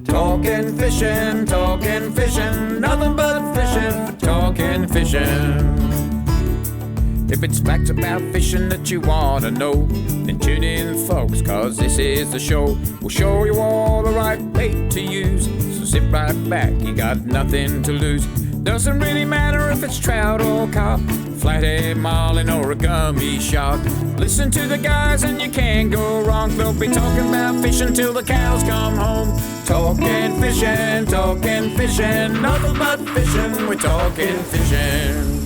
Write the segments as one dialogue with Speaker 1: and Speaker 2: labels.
Speaker 1: Talking fishing, nothing but fishing, talking fishing. If it's facts about fishing that you want to know, then tune in, folks, cause this is the show. We'll show you all the right bait to use, so sit right back, you got nothing to lose. Doesn't really matter if it's trout or carp, flathead, marlin or a gummy shark. Listen to the guys and you can't go wrong. They'll be talking about fishing till the cows come home. Talking fishing, nothing but fishing, we're talking fishing.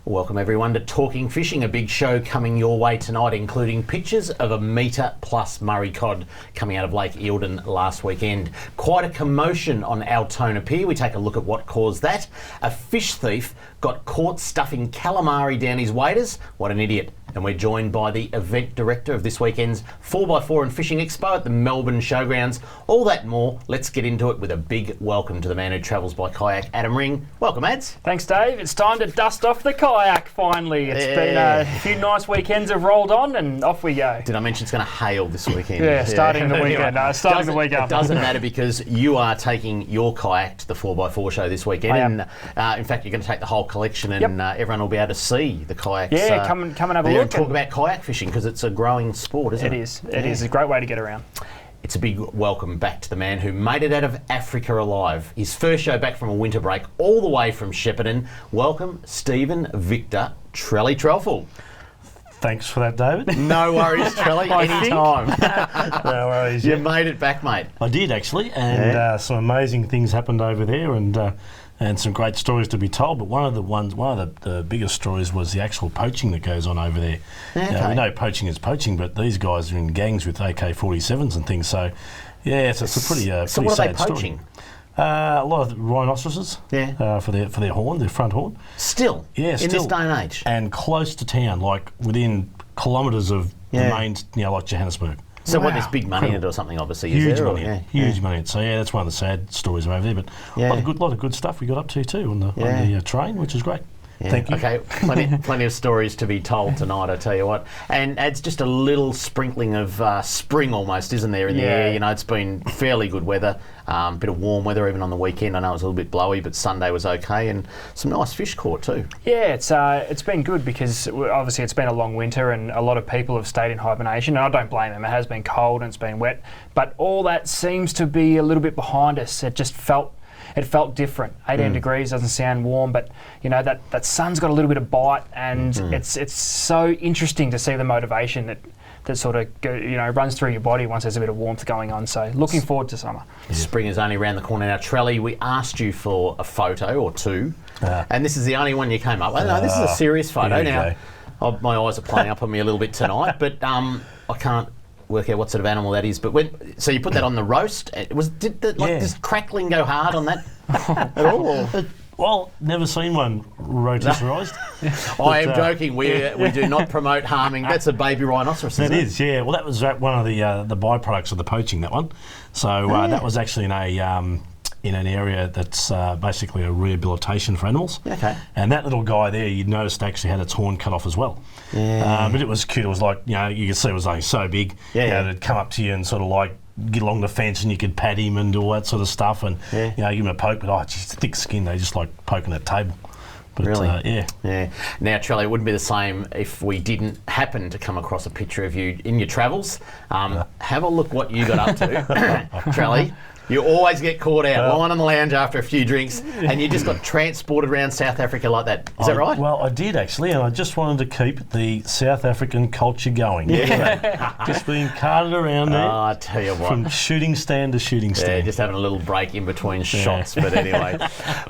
Speaker 2: Welcome everyone to Talking Fishing, a big show coming your way tonight, including pictures of a metre plus Murray Cod coming out of Lake Eildon last weekend. Quite a commotion on Altona Pier. We take a look at what caused that. A fish thief got caught stuffing calamari down his waders. What an idiot. And we're joined by the event director of this weekend's 4x4 and Fishing Expo at the Melbourne Showgrounds. All that and more. Let's get into it with a big welcome to the man who travels by kayak, Adam Ring. Welcome, Ads.
Speaker 3: Thanks, Dave. It's time to dust off the kayak finally. It's been a few nice weekends have rolled on and off we go.
Speaker 2: Did I mention it's going to hail this weekend?
Speaker 3: Yeah, starting the weekend. No, starting the week after.
Speaker 2: It doesn't matter because you are taking your kayak to the 4x4 show this weekend. And in fact, you're going to take the whole collection and everyone will be able to see the kayaks.
Speaker 3: Yeah, come and have a look.
Speaker 2: And talk about kayak fishing because it's a growing sport, isn't it?
Speaker 3: It is. It is a great way to get around.
Speaker 2: It's a big welcome back to the man who made it out of Africa alive. His first show back from a winter break all the way from Shepparton. Welcome, Stephen Victor Trelly Trelful.
Speaker 4: Thanks for that, David.
Speaker 2: No worries, Trelly. Anytime.
Speaker 4: No worries.
Speaker 2: You made it back, mate.
Speaker 4: I did actually, and some amazing things happened over there, and some great stories to be told. But one of the biggest stories was the actual poaching that goes on over there.
Speaker 2: Okay.
Speaker 4: We know poaching is poaching, but these guys are in gangs with AK-47s and things. So, yeah, it's a pretty
Speaker 2: So
Speaker 4: pretty
Speaker 2: what are they
Speaker 4: sad
Speaker 2: poaching?
Speaker 4: story. A lot of rhinoceroses. For their horn, their front horn.
Speaker 2: Still?
Speaker 4: Yeah,
Speaker 2: in this day and age?
Speaker 4: And close to town, like within kilometres of the main, like Johannesburg.
Speaker 2: So what, there's big money in it or something, obviously,
Speaker 4: Huge
Speaker 2: is there?
Speaker 4: money, huge money. So yeah, that's one of the sad stories over there. But a lot of good stuff we got up to too on the train, which is great.
Speaker 2: Yeah.
Speaker 4: Thank you.
Speaker 2: Okay, plenty of stories to be told tonight, I tell you what. And it's just a little sprinkling of spring almost, isn't there, in the air? You know, it's been fairly good weather, bit of warm weather even on the weekend. I know it was a little bit blowy, but Sunday was okay, and some nice fish caught too.
Speaker 3: Yeah, it's been good because obviously it's been a long winter and a lot of people have stayed in hibernation, and I don't blame them. It has been cold and it's been wet, but all that seems to be a little bit behind us. It felt different. 18 degrees doesn't sound warm, but you know that sun's got a little bit of bite, and it's so interesting to see the motivation that sort of runs through your body once there's a bit of warmth going on. So looking forward to summer.
Speaker 2: Spring is only around the corner now. Trelly, we asked you for a photo or two, and this is the only one you came up with. No, this is a serious photo. Now, my eyes are playing up on me a little bit tonight, but I can't work out what sort of animal that is. But so you put that on the roast. Did this crackling go hard on that at all?
Speaker 4: Well, never seen one rotisserised.
Speaker 2: I am joking. We do not promote harming. That's a baby rhinoceros.
Speaker 4: That is, yeah. Well, that was one of the byproducts of the poaching. That one. So that was actually in an area that's basically a rehabilitation for animals.
Speaker 2: Okay.
Speaker 4: And that little guy there, you noticed, actually had its horn cut off as well. Yeah. But it was cute. It was like, you could see it was only so big. Yeah. It'd come up to you and sort of like get along the fence, and you could pat him and do all that sort of stuff, and give him a poke. But geez, thick skin. They just like poking at table. But,
Speaker 2: really?
Speaker 4: Yeah.
Speaker 2: Now, Trelly, it wouldn't be the same if we didn't happen to come across a picture of you in your travels. Have a look what you got up to, Trelly. You always get caught out, lying on the lounge after a few drinks, and you just got transported around South Africa like that. Is that right?
Speaker 4: Well, I did actually, and I just wanted to keep the South African culture going.
Speaker 2: Yeah.
Speaker 4: Just being carted around there.
Speaker 2: I tell you what.
Speaker 4: From shooting stand to shooting stand.
Speaker 2: Yeah, just having a little break in between shots. But anyway,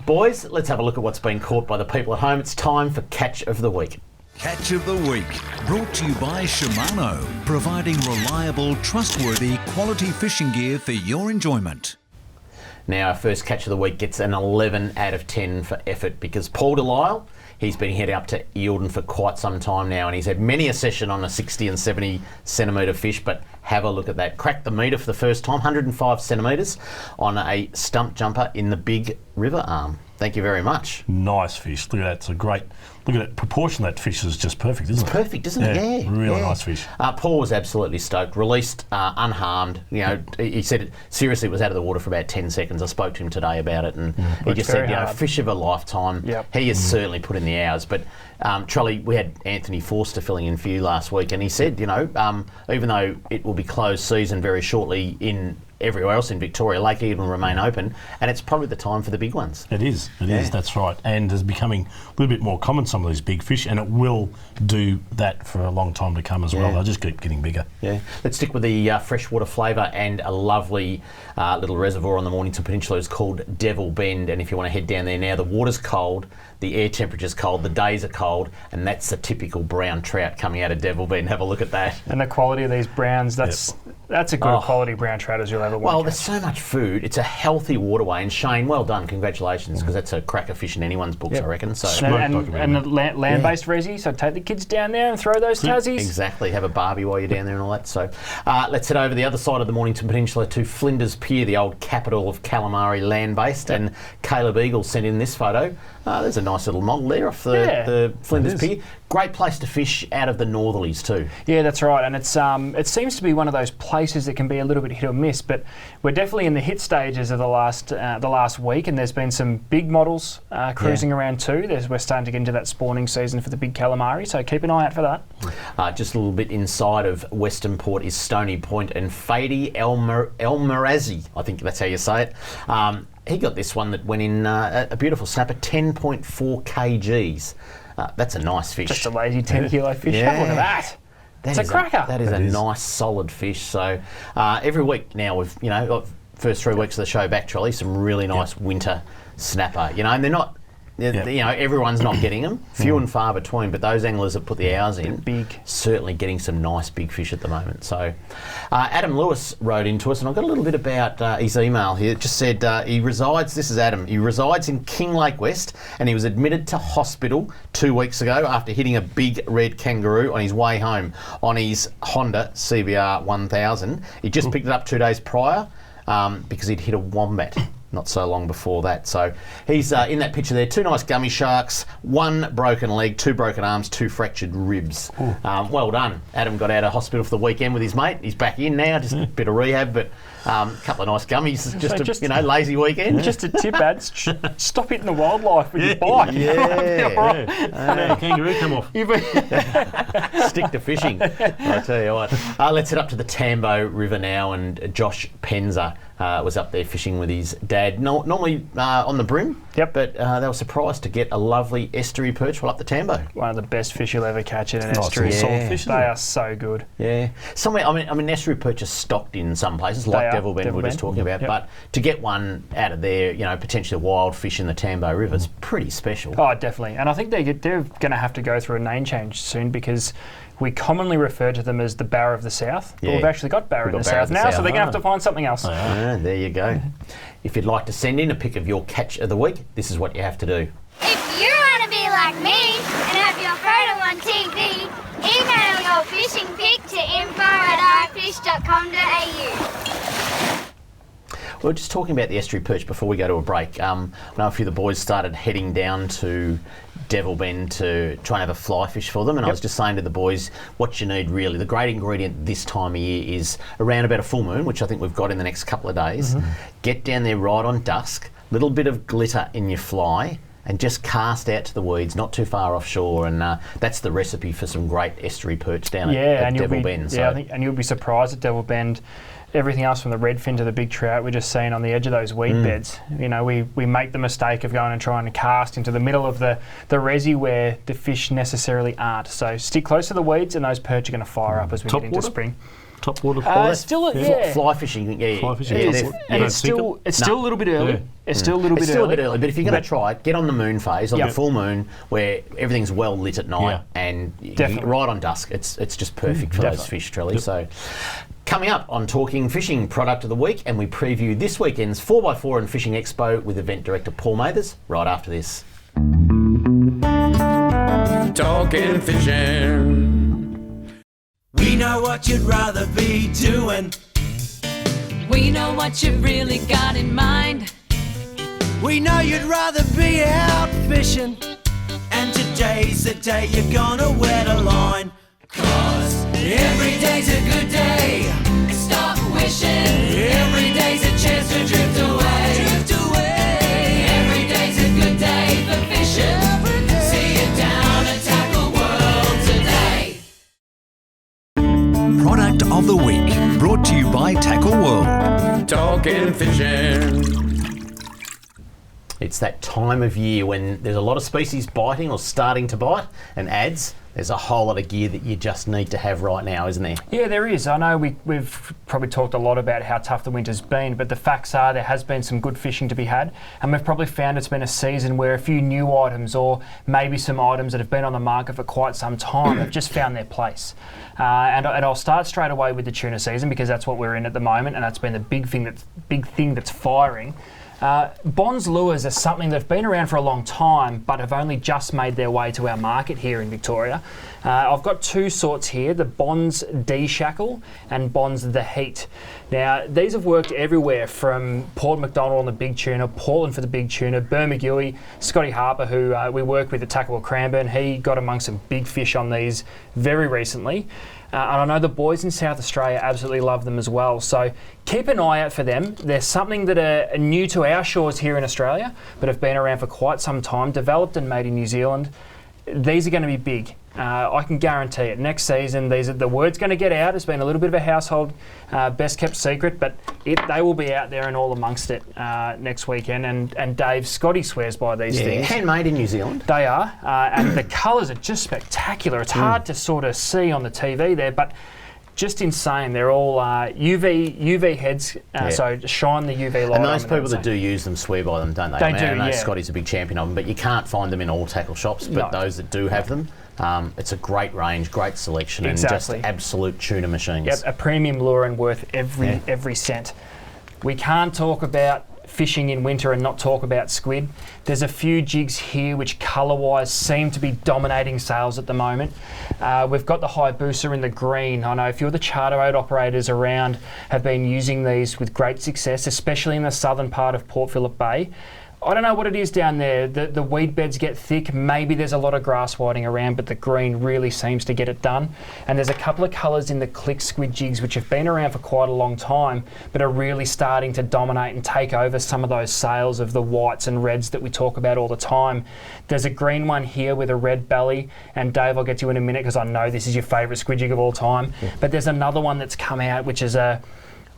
Speaker 2: boys, let's have a look at what's been caught by the people at home. It's time for Catch of the Week.
Speaker 5: Catch of the Week, brought to you by Shimano, providing reliable, trustworthy, quality fishing gear for your enjoyment.
Speaker 2: Now, our first Catch of the Week gets an 11 out of 10 for effort because Paul Delisle, he's been heading up to Eildon for quite some time now, and he's had many a session on a 60 and 70 centimetre fish, but have a look at that. Cracked the metre for the first time, 105 centimetres on a stump jumper in the big river arm. Thank you very much.
Speaker 4: Nice fish. Look at that. It's a great. Look at that proportion. That fish is just perfect, isn't it?
Speaker 2: Perfect, isn't it? Yeah.
Speaker 4: Really nice fish.
Speaker 2: Paul was absolutely stoked. Released unharmed. You know, he said seriously it was out of the water for about 10 seconds. I spoke to him today about it, and he just said, fish of a lifetime.
Speaker 3: Yep.
Speaker 2: He has certainly put in the hours. But Trelly, we had Anthony Forster filling in for you last week, and he said, even though it will be closed season very shortly in everywhere else in Victoria, Lake Eildon will remain open, and it's probably the time for the big ones.
Speaker 4: It is, that's right. And it's becoming a little bit more common, some of these big fish, and it will do that for a long time to come as well. They'll just keep getting bigger. Yeah.
Speaker 2: Let's stick with the freshwater flavour, and a lovely little reservoir on the Mornington Peninsula is called Devil Bend, and if you want to head down there now, the water's cold, the air temperature's cold, the days are cold, and that's the typical brown trout coming out of Devil Bend. Have a look at that.
Speaker 3: And the quality of these browns, that's a good quality brown trout as you'll ever want.
Speaker 2: Well, there's so much food. It's a healthy waterway, and Shane, well done, congratulations, because that's a cracker fish in anyone's books, I reckon. So
Speaker 3: and the land-based resi, so take the kids down there and throw those Tassies.
Speaker 2: Exactly, have a barbie while you're down there and all that. So let's head over the other side of the Mornington Peninsula to Flinders Pier, the old capital of calamari, land-based, and Caleb Eagle sent in this photo. There's a nice little model there off the Flinders Pier. Great place to fish out of the northerlies too.
Speaker 3: Yeah, that's right, and it's it seems to be one of those places that can be a little bit hit or miss, but we're definitely in the hit stages of the last week, and there's been some big models cruising around too. We're starting to get into that spawning season for the big calamari, so keep an eye out for that.
Speaker 2: Just a little bit inside of Western Port is Stony Point and Fady Elmerazi, I think that's how you say it. He got this one that went in a beautiful snapper, 10.4 kgs. That's a nice fish.
Speaker 3: Just a lazy 10 kilo fish.
Speaker 2: Yeah.
Speaker 3: Have a look at that. It's a cracker.
Speaker 2: That is a nice solid fish. So every week now we've, first 3 weeks of the show back, Trelly, some really nice winter snapper. And they're not, everyone's not getting them. Few and far between, but those anglers that put the hours in, certainly getting some nice big fish at the moment. So Adam Lewis wrote into us, and I've got a little bit about his email here. It just said this is Adam, he resides in Kinglake West, and he was admitted to hospital 2 weeks ago after hitting a big red kangaroo on his way home on his Honda CBR 1000. He just picked it up 2 days prior because he'd hit a wombat not so long before that. So he's in that picture there. 2 nice gummy sharks, 1 broken leg, 2 broken arms, 2 fractured ribs. Well done. Adam got out of hospital for the weekend with his mate. He's back in now, just a bit of rehab, but a couple of nice gummies. Just a lazy weekend.
Speaker 3: Just a tip, Ad. Stop hitting the wildlife with your bike.
Speaker 4: Kangaroo come off.
Speaker 2: Stick to fishing. I tell you what. Let's head up to the Tambo River now, and Josh Penza was up there fishing with his dad. Normally on the brim, but they were surprised to get a lovely estuary perch while up the Tambo.
Speaker 3: One of the best fish you'll ever catch in an estuary.
Speaker 4: Fish,
Speaker 3: they are so good.
Speaker 2: Yeah. Somewhere, I mean, estuary perch are stocked in some places, like Devil Bend we were just talking about, but to get one out of there, potentially a wild fish in the Tambo River is pretty special.
Speaker 3: Oh, definitely. And I think they're going to have to go through a name change soon, because we commonly refer to them as the Barra of the South, but we've actually got Barra in the South now, so they're going to have to find something else.
Speaker 2: There you go. If you'd like to send in a pic of your catch of the week, this is what you have to do.
Speaker 6: If you want to be like me and have your photo on TV, email your fishing pic to info@ifish.com.au.
Speaker 2: We were just talking about the estuary perch before we go to a break. I know a few of the boys started heading down to Devil Bend to try and have a fly fish for them, and I was just saying to the boys, what you need really, the great ingredient this time of year is around about a full moon, which I think we've got in the next couple of days. Get down there right on dusk, little bit of glitter in your fly, and just cast out to the weeds, not too far offshore, and that's the recipe for some great estuary perch down at Devil Bend.
Speaker 3: Yeah, I think, and you'll be surprised at Devil Bend. Everything else from the redfin to the big trout we're just seeing on the edge of those weed beds. We make the mistake of going and trying to cast into the middle of the resi where the fish necessarily aren't. So stick close to the weeds, and those perch are going to fire up as we get into spring.
Speaker 4: Top water?
Speaker 2: Fly fishing,
Speaker 4: Fly fishing.
Speaker 3: It's still a little bit early. It's still a little bit early.
Speaker 2: But if you're going to try it, get on the moon phase, on the full moon, where everything's well lit at night, and right on dusk. It's just perfect for those fish, Trelly. So, coming up on Talking Fishing, product of the week, and we preview this weekend's 4x4 and Fishing Expo with event director Paul Mathers right after this.
Speaker 1: Talking Fishing.
Speaker 7: We know what you'd rather be doing.
Speaker 8: We know what you've really got in mind.
Speaker 7: We know you'd rather be out fishing, and today's the day you're gonna wet a line. 'Cause every day's a good day. Stop wishing. Every day's a chance to drift away. Drift away. Every day's a good day for fishing. See you down at Tackle World today.
Speaker 5: Product of the week, brought to you by Tackle World.
Speaker 1: Talking fishing.
Speaker 2: It's that time of year when there's a lot of species biting or starting to bite, and there's a whole lot of gear that you just need to have right now, isn't there?
Speaker 3: Yeah, there is. I know we've probably talked a lot about how tough the winter's been, but the facts are there has been some good fishing to be had, and we've probably found it's been a season where a few new items, or maybe some items that have been on the market for quite some time, have just found their place. And I'll start straight away with the tuna season, because that's what we're in at the moment, and that's been the big thing that's firing. Bonds lures are something that have been around for a long time, but have only just made their way to our market here in Victoria. I've got two sorts here, the Bonds D-Shackle and Bonds The Heat. Now, these have worked everywhere from Port MacDonald on the big tuna, Portland for the big tuna, Bermagui, Scotty Harper, who we work with at Tackle Cranbourne. He got among some big fish on these very recently. And I know the boys in South Australia absolutely love them as well. So keep an eye out for them. They're something that are new to our shores here in Australia, but have been around for quite some time, developed and made in New Zealand. These are going to be big. I can guarantee it. Next season, the word's going to get out. It's been a little bit of a household best kept secret, but they will be out there and all amongst it next weekend. And Dave, Scotty swears by these things.
Speaker 2: Handmade in New Zealand.
Speaker 3: They are, and the colours are just spectacular. It's hard to sort of see on the TV there, but just insane. They're all UV heads, so shine the UV light.
Speaker 2: And those people that do use them swear by them, don't they?
Speaker 3: They do,
Speaker 2: I know
Speaker 3: yeah.
Speaker 2: Scotty's a big champion of them, but you can't find them in all tackle shops. But those that do have them, it's a great range, great selection, and just absolute tuna machines.
Speaker 3: Yep, a premium lure and worth every cent. We can't talk about fishing in winter and not talk about squid. There's a few jigs here which colour-wise seem to be dominating sales at the moment. We've got the Hayabusa in the green. I know a few of the charter boat operators around have been using these with great success, especially in the southern part of Port Phillip Bay. I don't know what it is down there. The weed beds get thick. Maybe there's a lot of grass whiting around, but the green really seems to get it done. And there's a couple of colours in the click squid jigs which have been around for quite a long time, but are really starting to dominate and take over some of those sales of the whites and reds that we talk about all the time. There's a green one here with a red belly, and Dave, I'll get to you in a minute because I know this is your favourite squid jig of all time. Yeah. But there's another one that's come out which is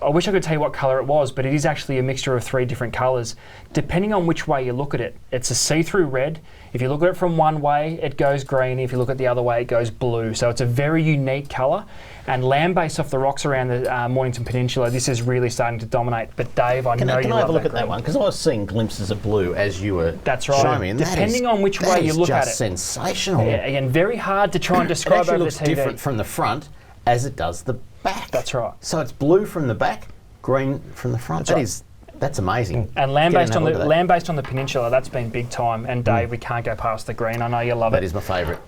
Speaker 3: I wish I could tell you what colour it was, but it is actually a mixture of 3 different colours. Depending on which way you look at it, it's a see-through red. If you look at it from one way, it goes green. If you look at the other way, it goes blue. So it's a very unique colour. And land-based off the rocks around the Mornington Peninsula, this is really starting to dominate. But Dave, I know you love that. Can I have a look at that one?
Speaker 2: Because I was seeing glimpses of blue as you were showing me. And
Speaker 3: depending on which way you look at it.
Speaker 2: That's sensational.
Speaker 3: Yeah, again, very hard to try and describe over the TV. It actually looks different
Speaker 2: from the front as it does the back.
Speaker 3: That's right.
Speaker 2: So it's blue from the back, green from the front. That's amazing.
Speaker 3: And land-based on the peninsula, that's been big time. And Dave, we can't go past the green. I know you love it.
Speaker 2: That is my favourite.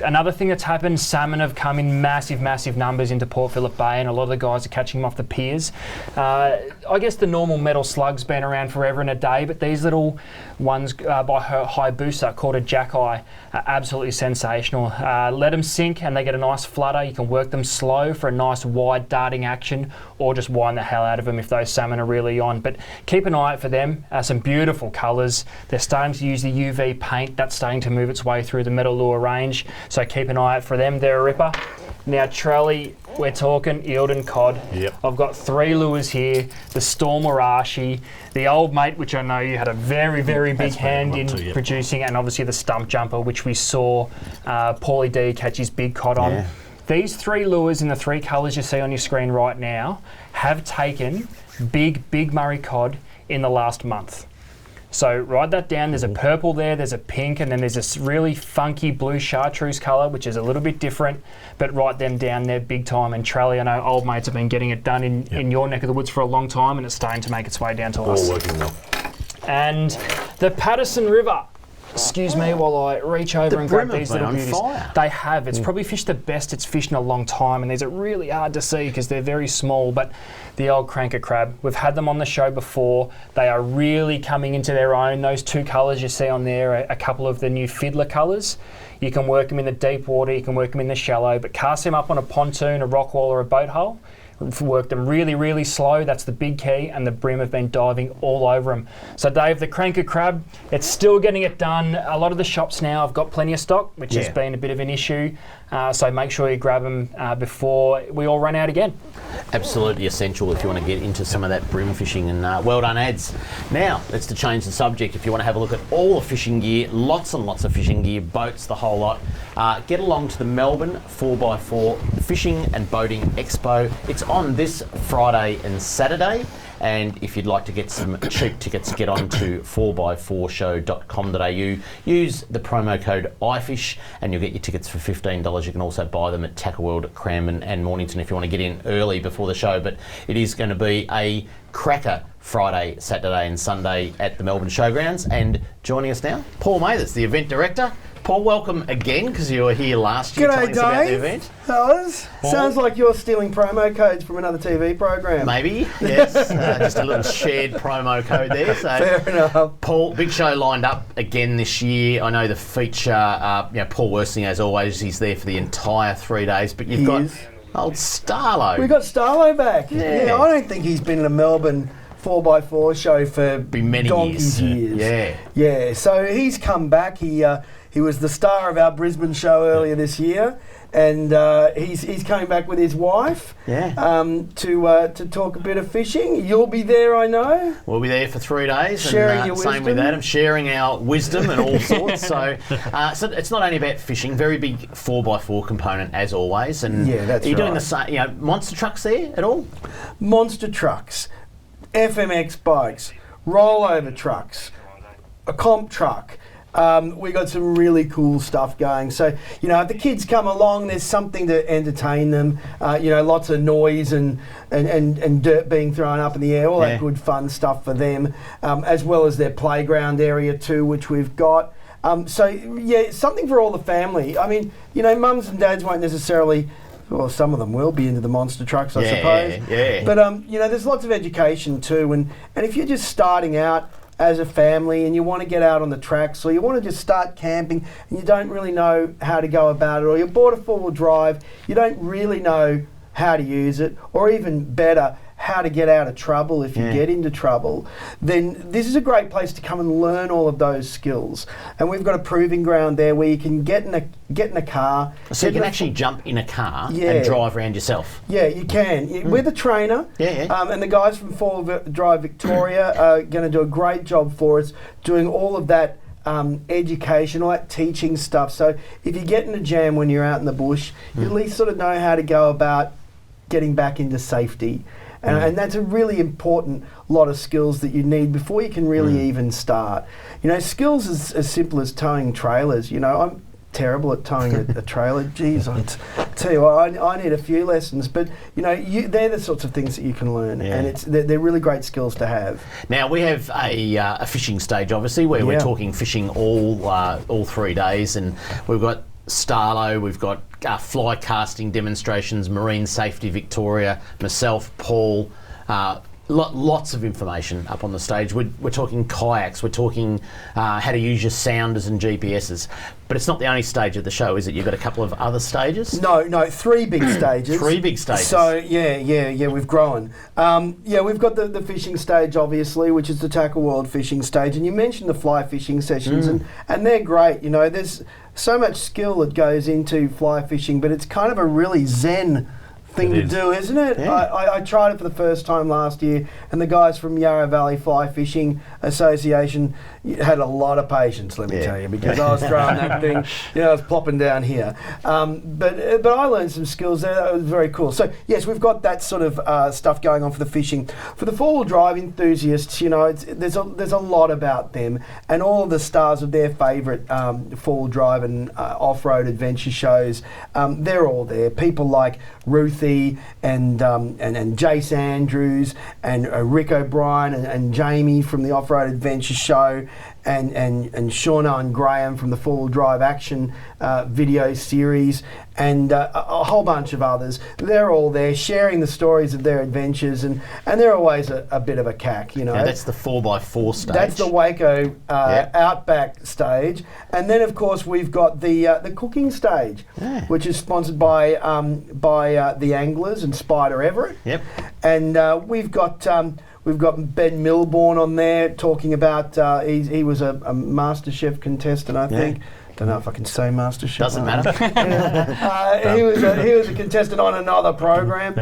Speaker 3: Another thing that's happened, salmon have come in massive numbers into Port Phillip Bay, and a lot of the guys are catching them off the piers. I guess the normal metal slug's been around forever and a day, but these little ones by Hayabusa called a jack-eye are absolutely sensational. Let them sink and they get a nice flutter. You can work them slow for a nice wide darting action, or just wind the hell out of them if those salmon are really on. But keep an eye out for them. Some beautiful colours. They're starting to use the UV paint. That's starting to move its way through the metal lure range. So keep an eye out for them. They're a ripper. Now, Trelly, we're talking Eildon cod.
Speaker 4: Yep.
Speaker 3: I've got 3 lures here. The Storm Arashi, the Old Mate, which I know you had a very big hand in producing, and obviously the Stump Jumper, which we saw Paulie D catch his big cod on.
Speaker 2: Yeah.
Speaker 3: These 3 lures in the 3 colours you see on your screen right now have taken big Murray cod in the last month. So write that down. There's a purple there, there's a pink, and then there's this really funky blue chartreuse colour, which is a little bit different, but write them down there big time. And Trelly, I know old mates have been getting it done in your neck of the woods for a long time, and it's starting to make its way down to us.
Speaker 4: All working well.
Speaker 3: And the Patterson River. excuse me while I reach over and grab
Speaker 2: brim
Speaker 3: these
Speaker 2: have
Speaker 3: little
Speaker 2: been on
Speaker 3: beauties.
Speaker 2: fire.
Speaker 3: They have. It's probably fished the best it's fished in a long time, and these are really hard to see because they're very small, but the old cranker crab, we've had them on the show before. They are really coming into their own. Those two colours you see on there are a couple of the new fiddler colours. You can work them in the deep water, you can work them in the shallow, but cast them up on a pontoon, a rock wall or a boat hull. Work them really, really slow. That's the big key, and the brim have been diving all over them. So, Dave, the cranker crab, it's still getting it done. A lot of the shops now have got plenty of stock, which has been a bit of an issue. So make sure you grab them before we all run out again.
Speaker 2: Absolutely essential if you want to get into some of that brim fishing, and well done, ads. Now, let's to change the subject. If you want to have a look at all the fishing gear, lots and lots of fishing gear, boats, the whole lot, get along to the Melbourne 4x4 Fishing and Boating Expo. It's on this Friday and Saturday. And if you'd like to get some cheap tickets, get on to 4x4show.com.au. Use the promo code IFISH and you'll get your tickets for $15. You can also buy them at Tackle World, Kramer and Mornington if you want to get in early before the show. But it is going to be a cracker Friday, Saturday and Sunday at the Melbourne Showgrounds. And joining us now, Paul Mathers, the event director. Paul, welcome again, because you were here last year telling us about the event.
Speaker 8: Fellas, sounds like you're stealing promo codes from another TV program.
Speaker 2: Maybe, yes. Just a little shared promo code there. So,
Speaker 8: fair enough.
Speaker 2: Paul, big show lined up again this year. I know the feature, Paul Worsting, as always, he's there for the entire 3 days, but you've got old Starlo.
Speaker 8: We've got Starlo back.
Speaker 2: Yeah.
Speaker 8: I don't think he's been in a Melbourne 4x4 show for
Speaker 2: many
Speaker 8: donkey's years.
Speaker 2: Yeah.
Speaker 8: Yeah, so he's come back. He was the star of our Brisbane show earlier this year, and he's coming back with his wife to talk a bit of fishing. You'll be there, I know.
Speaker 2: We'll be there for 3 days.
Speaker 8: Sharing your
Speaker 2: same
Speaker 8: wisdom.
Speaker 2: with Adam, sharing our wisdom and all sorts. So it's not only about fishing, very big 4x4 component as always. And
Speaker 8: that's
Speaker 2: are you doing
Speaker 8: right.
Speaker 2: the same, monster trucks there at all?
Speaker 8: Monster trucks, FMX bikes, rollover trucks, a comp truck. We got some really cool stuff going. So, if the kids come along, there's something to entertain them. Lots of noise and dirt being thrown up in the air, all that good fun stuff for them, as well as their playground area too, which we've got. Something for all the family. I mean, mums and dads won't necessarily. Well, some of them will be into the monster trucks, I suppose.
Speaker 2: Yeah.
Speaker 8: But there's lots of education too, and if you're just starting out as a family and you want to get out on the tracks, or you want to just start camping and you don't really know how to go about it, or you bought a four-wheel drive, you don't really know how to use it, or even better, how to get out of trouble if you get into trouble, then this is a great place to come and learn all of those skills. And we've got a proving ground there where you can get in a car.
Speaker 2: So you can actually jump in a car and drive around yourself.
Speaker 8: Yeah, you can. With a trainer. And the guys from Four Drive Victoria are going to do a great job for us, doing all of that education, all that teaching stuff. So if you get in a jam when you're out in the bush, you at least sort of know how to go about getting back into safety. And that's a really important lot of skills that you need before you can really even start. Skills as simple as towing trailers. I'm terrible at towing a trailer. Geez, I tell you what, I need a few lessons. But, they're the sorts of things that you can learn. And they're really great skills to have.
Speaker 2: Now, we have a fishing stage, obviously, where we're talking fishing all 3 days. And we've got Starlo, we've got fly casting demonstrations, Marine Safety Victoria, myself, Paul, lots of information up on the stage. We're talking kayaks, we're talking how to use your sounders and GPSs. But it's not the only stage of the show, is it? You've got a couple of other stages?
Speaker 8: No, 3 big stages.
Speaker 2: 3 big stages.
Speaker 8: So, we've grown. We've got the fishing stage, obviously, which is the Tackle World fishing stage. And you mentioned the fly fishing sessions, and they're great. There's so much skill that goes into fly fishing, but it's kind of a really zen thing to do, isn't it? I tried it for the first time last year, and the guys from Yarra Valley Fly Fishing Association had a lot of patience, let me tell you, because I was throwing that thing, I was plopping down here. But I learned some skills there. That was very cool. So yes, we've got that sort of stuff going on for the fishing. For the four-wheel drive enthusiasts, there's a lot about them, and all of the stars of their favourite four-wheel drive and off-road adventure shows. They're all there. People like Ruthie and Jace Andrews and Rick O'Brien and Jamie from the Off-Road Adventure Show, and Shauno and Graham from the Four-Wheel Drive Action video series, and a whole bunch of others. They're all there sharing the stories of their adventures, and they're always a bit of a cack, you know.
Speaker 2: Now that's the 4x4 stage.
Speaker 8: That's the Waco Outback stage, and then of course we've got the cooking stage, which is sponsored by the Anglers and Spider Everett.
Speaker 2: Yep.
Speaker 8: And we've got Ben Milbourne on there talking about he was a MasterChef contestant, I think. Don't know if I can say MasterChef.
Speaker 2: Doesn't matter.
Speaker 8: He was a contestant on another program,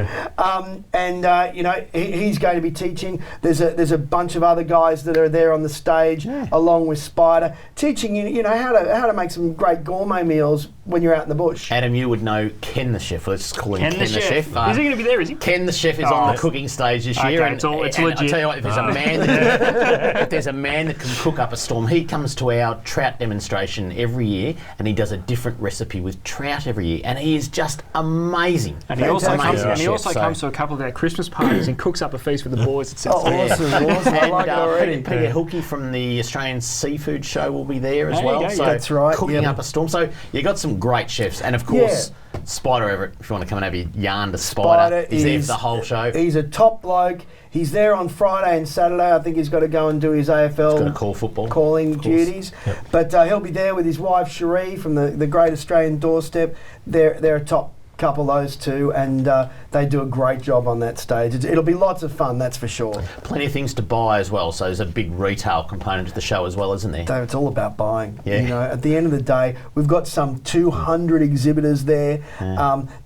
Speaker 8: and you know, he's going to be teaching. There's a bunch of other guys that are there on the stage along with Spider, teaching you know how to make some great gourmet meals when you're out in the bush.
Speaker 2: Adam, you would know Ken the chef. Let's just call him Ken the chef.
Speaker 3: Is he going to be there? Is he?
Speaker 2: Ken the chef is on the cooking stage this year,
Speaker 3: and it's legit.
Speaker 2: I tell you what, if there's a man, if there's a man that can cook up a storm, he comes to our trout demonstration every year, and he does a different recipe with trout every year, and he is just amazing.
Speaker 3: And he also
Speaker 2: Fantastic.
Speaker 3: comes to a couple of our Christmas parties and cooks up a feast with the boys. It's
Speaker 8: awesome! I like it already.
Speaker 2: Peter Hilke from the Australian Seafood Show will be there as
Speaker 3: There you
Speaker 2: well.
Speaker 3: go,
Speaker 2: So
Speaker 8: that's right.
Speaker 2: cooking up a storm. So you got some great chefs, and of course Spider Everett. If you want to come and have your yarn to Spider, he's there for the whole show.
Speaker 8: He's a top bloke. He's there on Friday and Saturday. I think he's got to go and do his AFL
Speaker 2: got to call football
Speaker 8: calling duties.
Speaker 4: Yep.
Speaker 8: But he'll be there with his wife Cherie from the Great Australian Doorstep. They're a top couple, those two, and they do a great job on that stage. It'll be lots of fun, that's for sure.
Speaker 2: Plenty of things to buy as well, so there's a big retail component to the show as well, isn't there?
Speaker 8: Dave, it's all about buying.
Speaker 2: Yeah.
Speaker 8: You know, at the end of the day, we've got some 200 exhibitors there.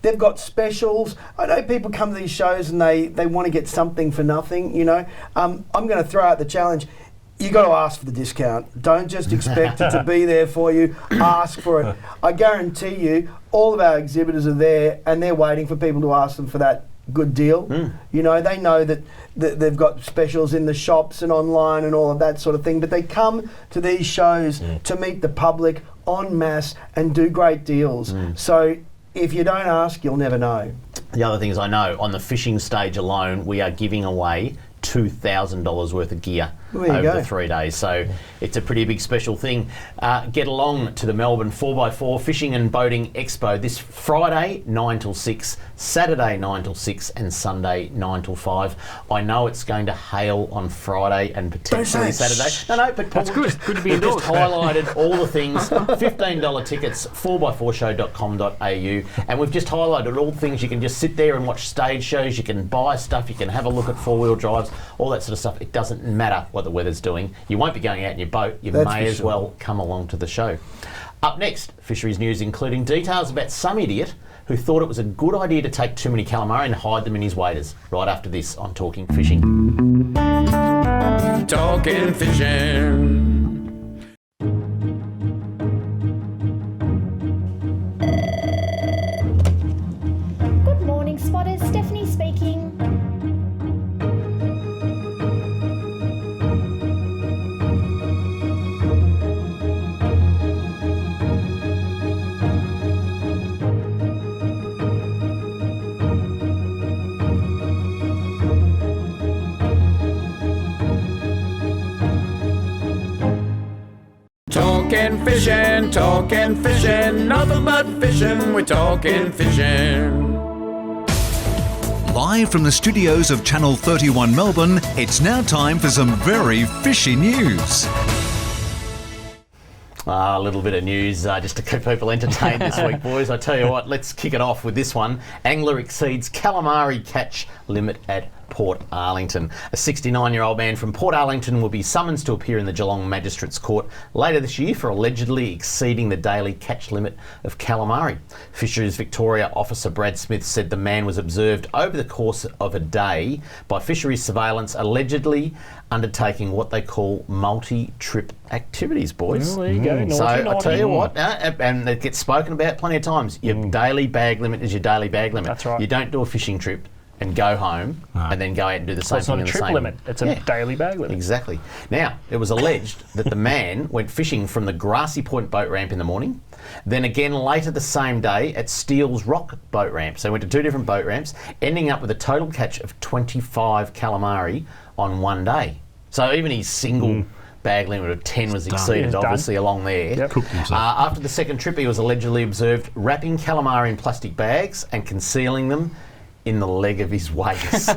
Speaker 8: They've got specials. I know people come to these shows and they want to get something for nothing, you know. I'm going to throw out the challenge. You got to ask for the discount. Don't just expect it to be there for you. Ask for it. I guarantee you, all of our exhibitors are there and they're waiting for people to ask them for that good deal. You know, they know that they've got specials in the shops and online and all of that sort of thing, but they come to these shows to meet the public en masse and do great deals. So if you don't ask, you'll never know.
Speaker 2: The other thing is, I know on the fishing stage alone, we are giving away $2,000 worth of gear over the 3 days. So it's a pretty big special thing. Get along to the Melbourne 4x4 Fishing and Boating Expo this Friday 9 till 6, Saturday 9 till 6 and Sunday 9 till 5. I know it's going to hail on Friday and potentially Saturday. No, but Paul,
Speaker 3: that's good. Good to be indoors.
Speaker 2: Just highlighted all the things. $15 tickets, 4x4show.com.au, and we've just highlighted all the things. You can just sit there and watch stage shows. You can buy stuff. You can have a look at four-wheel drives, all that sort of stuff. It doesn't matter what the weather's doing. You won't be going out in your boat. You may as well come along to the show. Up next, fisheries news, including details about some idiot who thought it was a good idea to take too many calamari and hide them in his waders. Right after this on Talking Fishing.
Speaker 1: Talking Fishing.
Speaker 9: Good morning, spotters. Stephanie speaking.
Speaker 1: Talking fishing, nothing but fishing, we're talking fishing.
Speaker 5: Live from the studios of Channel 31 Melbourne, it's now time for some very fishy news.
Speaker 2: A little bit of news just to keep people entertained this week, boys. I tell you what, let's kick it off with this one. Angler exceeds calamari catch limit at Port Arlington. A 69-year-old man from Port Arlington will be summoned to appear in the Geelong Magistrates Court later this year for allegedly exceeding the daily catch limit of calamari. Fisheries Victoria officer Brad Smith said the man was observed over the course of a day by fisheries surveillance, allegedly undertaking what they call multi-trip activities, boys.
Speaker 3: Well, there you go. Naughty,
Speaker 2: So I
Speaker 3: naughty.
Speaker 2: tell you what, and it gets spoken about plenty of times, your daily bag limit is your daily bag limit.
Speaker 3: That's right.
Speaker 2: You don't do a fishing trip and go home and then go out and do the same
Speaker 3: It's
Speaker 2: thing
Speaker 3: not a
Speaker 2: in the
Speaker 3: trip
Speaker 2: same
Speaker 3: limit. It's a daily bag limit.
Speaker 2: Exactly. Now, it was alleged that the man went fishing from the Grassy Point boat ramp in the morning, then again later the same day at Steele's Rock boat ramp. So he went to two different boat ramps, ending up with a total catch of 25 calamari on one day. So even his single bag limit of 10 was
Speaker 4: done.
Speaker 2: exceeded,
Speaker 3: It's done.
Speaker 2: obviously, along there.
Speaker 3: Yep.
Speaker 4: Cooked himself.
Speaker 2: After the second trip, he was allegedly observed wrapping calamari in plastic bags and concealing them in the leg of his waders.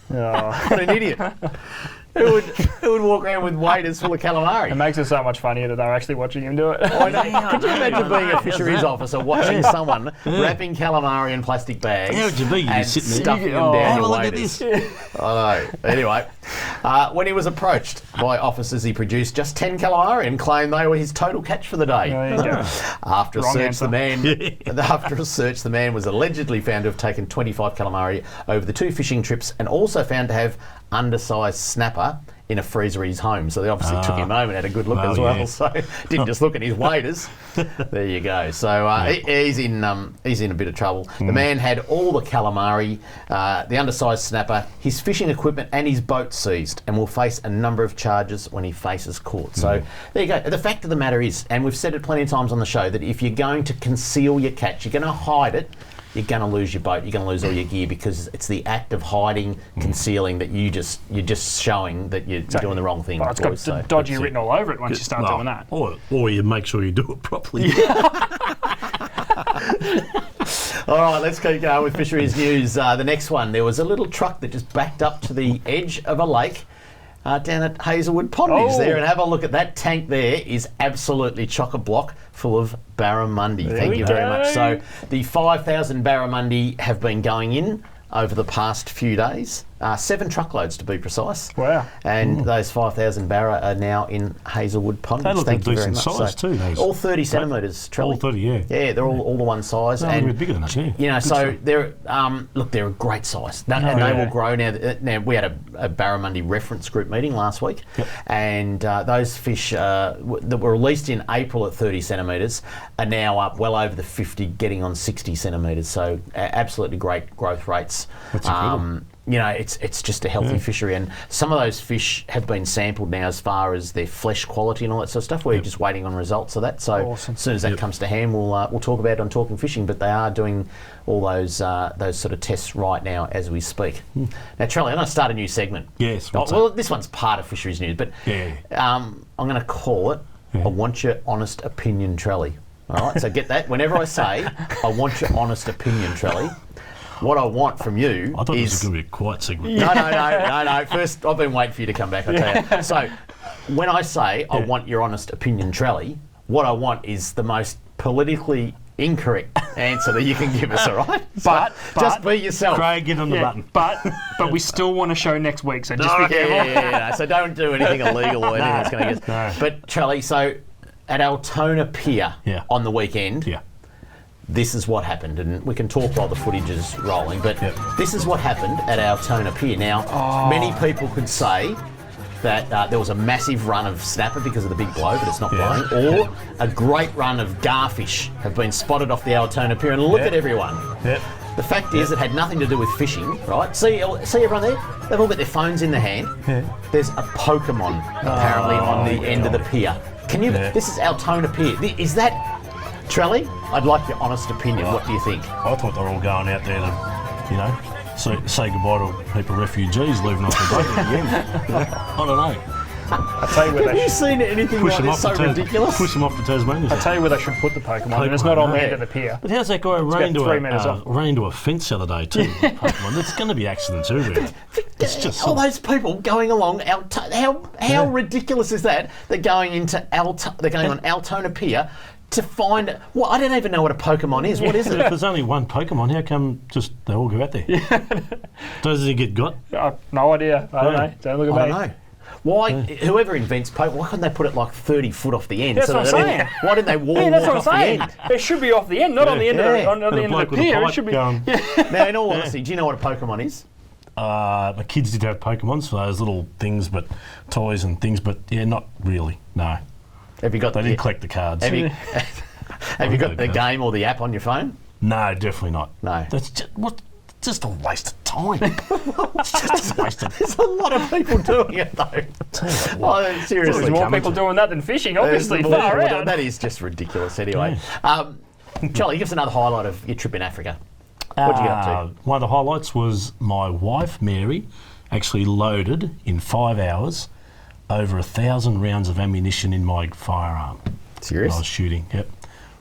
Speaker 2: What an idiot. Who would walk around with waders full of calamari?
Speaker 3: It makes it so much funnier that they're actually watching him do it.
Speaker 2: I know. Could you imagine being a fisheries officer watching someone wrapping calamari in plastic bags
Speaker 4: How would you be? You'd
Speaker 2: and
Speaker 4: be sitting there.
Speaker 2: stuffing them down
Speaker 4: have
Speaker 2: your
Speaker 4: a look at
Speaker 2: waders?
Speaker 4: this.
Speaker 2: I know. Anyway, when he was approached by officers, he produced just 10 calamari and claimed they were his total catch for the day.
Speaker 3: There you go.
Speaker 2: After a
Speaker 3: Wrong
Speaker 2: search,
Speaker 3: answer.
Speaker 2: the man was allegedly found to have taken 25 calamari over the 2 fishing trips, and also found to have undersized snapper in a freezer at his home. So they obviously took him home and had a good look as well.
Speaker 4: Yeah.
Speaker 2: So didn't just look at his waders. There you go. So he's in a bit of trouble. The man had all the calamari, the undersized snapper, his fishing equipment, and his boat seized, and will face a number of charges when he faces court. So there you go. The fact of the matter is, and we've said it plenty of times on the show, that if you're going to conceal your catch, you're going to hide it, you're going to lose your boat, you're going to lose all your gear, because it's the act of hiding, concealing, that you're just showing that you're doing the wrong thing.
Speaker 3: Well, it's got
Speaker 2: boys, so.
Speaker 3: dodgy written all over it once you start doing that.
Speaker 4: Or you make sure you do it properly.
Speaker 2: All right, let's keep going with fisheries news. The next one, there was a little truck that just backed up to the edge of a lake down at Hazelwood Pond there, and have a look at that tank there. Is absolutely chock-a-block full of barramundi. Thank you very much. So the 5,000 barramundi have been going in over the past few days. 7 truckloads to be precise.
Speaker 3: Wow.
Speaker 2: And those 5,000 barra are now in Hazelwood Pond.
Speaker 4: They look
Speaker 2: Thank
Speaker 4: a
Speaker 2: you very
Speaker 4: decent
Speaker 2: much.
Speaker 4: size too, those.
Speaker 2: All 30 centimetres, Trelly.
Speaker 4: All 30, yeah.
Speaker 2: Yeah, they're all the one size.
Speaker 4: No,
Speaker 2: and
Speaker 4: they're bigger than that, yeah.
Speaker 2: you know, so they're they're a great size. And they will grow now. Now we had a barramundi reference group meeting last week, and those fish that were released in April at 30 centimetres are now up well over the 50, getting on 60 centimetres. So absolutely great growth rates.
Speaker 4: That's incredible.
Speaker 2: You know, it's just a healthy fishery, and some of those fish have been sampled now as far as their flesh quality and all that sort of stuff. We're just waiting on results of that. So
Speaker 3: Awesome.
Speaker 2: as soon as that comes to hand, we'll talk about it on Talking Fishing. But they are doing all those sort of tests right now as we speak. Now, Trelly, I'm going to start a new segment.
Speaker 4: Yes.
Speaker 2: Well, this one's part of fisheries news, but I'm going to call it "I Want Your Honest Opinion, Trelly." All right. So get that. Whenever I say "I want your honest opinion, Trelly," what I want from you
Speaker 4: I thought
Speaker 2: is...
Speaker 4: this was going to be a quiet segment.
Speaker 2: No. First, I've been waiting for you to come back, I'll tell you. So, when I say I want your honest opinion, Trelly, what I want is the most politically incorrect answer that you can give us, all right?
Speaker 3: But
Speaker 2: just be yourself.
Speaker 4: Craig, get on the button.
Speaker 3: But we still want to show next week, so just be careful.
Speaker 2: Yeah. So don't do anything illegal or anything that's going to get...
Speaker 4: No.
Speaker 2: But, Trelly, so at Altona Pier on the weekend...
Speaker 4: Yeah.
Speaker 2: This is what happened, and we can talk while the footage is rolling, but this is what happened at Altona Pier. Now, many people could say that there was a massive run of snapper because of the big blow, but it's not blowing, or a great run of garfish have been spotted off the Altona Pier, and look at everyone. The fact is, it had nothing to do with fishing, right? See everyone there? They've all got their phones in their hand. There's a Pokemon, apparently, on the end of the pier. Can you... This is Altona Pier. Is that... Trelly, I'd like your honest opinion. What do you think?
Speaker 4: I thought they were all going out there to, say goodbye to a heap of refugees leaving off the boat at the end. I don't know.
Speaker 3: I'll tell you where
Speaker 2: Have you seen anything like this so ridiculous?
Speaker 4: Push them off the Tasmania.
Speaker 3: I'll tell you where they should put the Pokemon, and it's not on the end of the pier.
Speaker 4: But how's that guy ran
Speaker 3: about 3 metres off.
Speaker 4: into a fence the other day too? Pokemon. There's going to be accidents everywhere. It's just
Speaker 2: all those people going along how ridiculous is that? They're going on Altona Pier to find... Well, I don't even know what a Pokemon is. What is it?
Speaker 4: If there's only one Pokemon, how come just they all go out there? Does it get got?
Speaker 3: No idea. I don't know. Don't look at me.
Speaker 2: I don't know. Why? Whoever invents Pokemon, why couldn't they put it like 30 foot off the end?
Speaker 3: That's what I'm saying.
Speaker 2: Why didn't they walk
Speaker 3: That's what I'm
Speaker 2: off the
Speaker 3: saying.
Speaker 2: end?
Speaker 3: It should be off the end, not on the end of the pier. It should be.
Speaker 2: Now, in all honesty, do you know what a Pokemon is?
Speaker 4: My kids did have Pokemons for those little things, but toys and things, but not really. No.
Speaker 2: Have you got?
Speaker 4: They didn't collect the cards.
Speaker 2: Have you got the game or the app on your phone?
Speaker 4: No, definitely not.
Speaker 2: No.
Speaker 4: That's just a waste of time. It's just a waste of...
Speaker 2: There's a lot of people doing it though. Seriously,
Speaker 3: there's more people doing that than fishing, obviously. Far out.
Speaker 2: That is just ridiculous. Anyway, Charlie, give us another highlight of your trip in Africa. What did you get up to?
Speaker 4: One of the highlights was my wife, Mary, actually loaded in 5 hours over 1,000 rounds of ammunition in my firearm.
Speaker 2: Serious?
Speaker 4: When I was shooting, yep.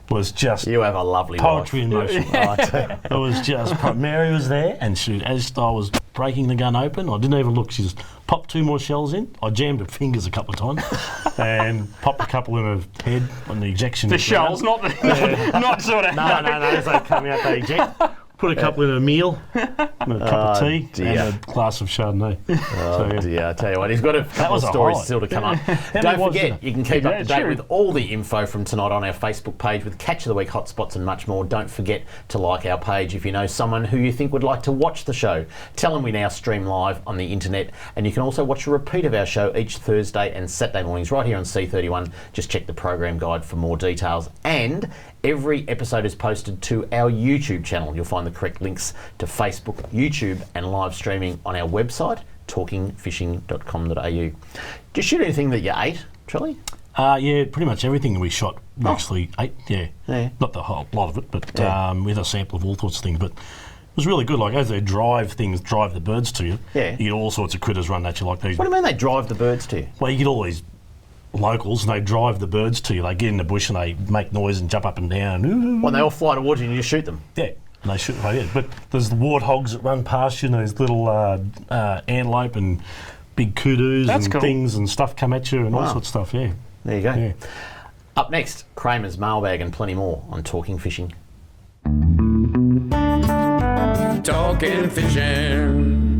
Speaker 4: Was just
Speaker 2: You have a lovely
Speaker 4: poetry in
Speaker 2: life.
Speaker 4: motion. It was just, Mary was there, and as I was breaking the gun open, I didn't even look. She just popped 2 more shells in. I jammed her fingers a couple of times and popped a couple in her head on the ejection.
Speaker 3: The shells, not sort of.
Speaker 4: No, as they come out, they eject. Put a couple in a meal, and a cup of tea, and a glass of Chardonnay.
Speaker 2: Dear, I tell you what, he's got a couple of stories still to come up. Don't forget, you can keep up to date with all the info from tonight on our Facebook page with Catch of the Week, hotspots and much more. Don't forget to like our page if you know someone who you think would like to watch the show. Tell them we now stream live on the internet, and you can also watch a repeat of our show each Thursday and Saturday mornings right here on C31. Just check the program guide for more details. And every episode is posted to our YouTube channel. You'll find the correct links to Facebook, YouTube, and live streaming on our website, talkingfishing.com.au. Did you shoot anything that you ate, Trelly?
Speaker 4: Yeah, pretty much everything we shot we actually ate. Yeah, not the whole lot of it, but we had a sample of all sorts of things. But it was really good. Like as they drive the birds to you.
Speaker 2: Yeah.
Speaker 4: You get all sorts of critters run at you like these.
Speaker 2: What do you mean they drive the birds to you?
Speaker 4: Well, you get all these locals and they drive the birds to you. They get in the bush and they make noise and jump up and down.
Speaker 2: Well, they all fly towards you and you shoot them.
Speaker 4: Yeah, and they shoot. Yeah. But there's the warthogs that run past you, and those little antelope and big koodoos and things and stuff come at you and all sorts of stuff. Yeah.
Speaker 2: There you go.
Speaker 4: Yeah.
Speaker 2: Up next, Kramer's mailbag and plenty more on Talking Fishing.
Speaker 1: Talking fishing.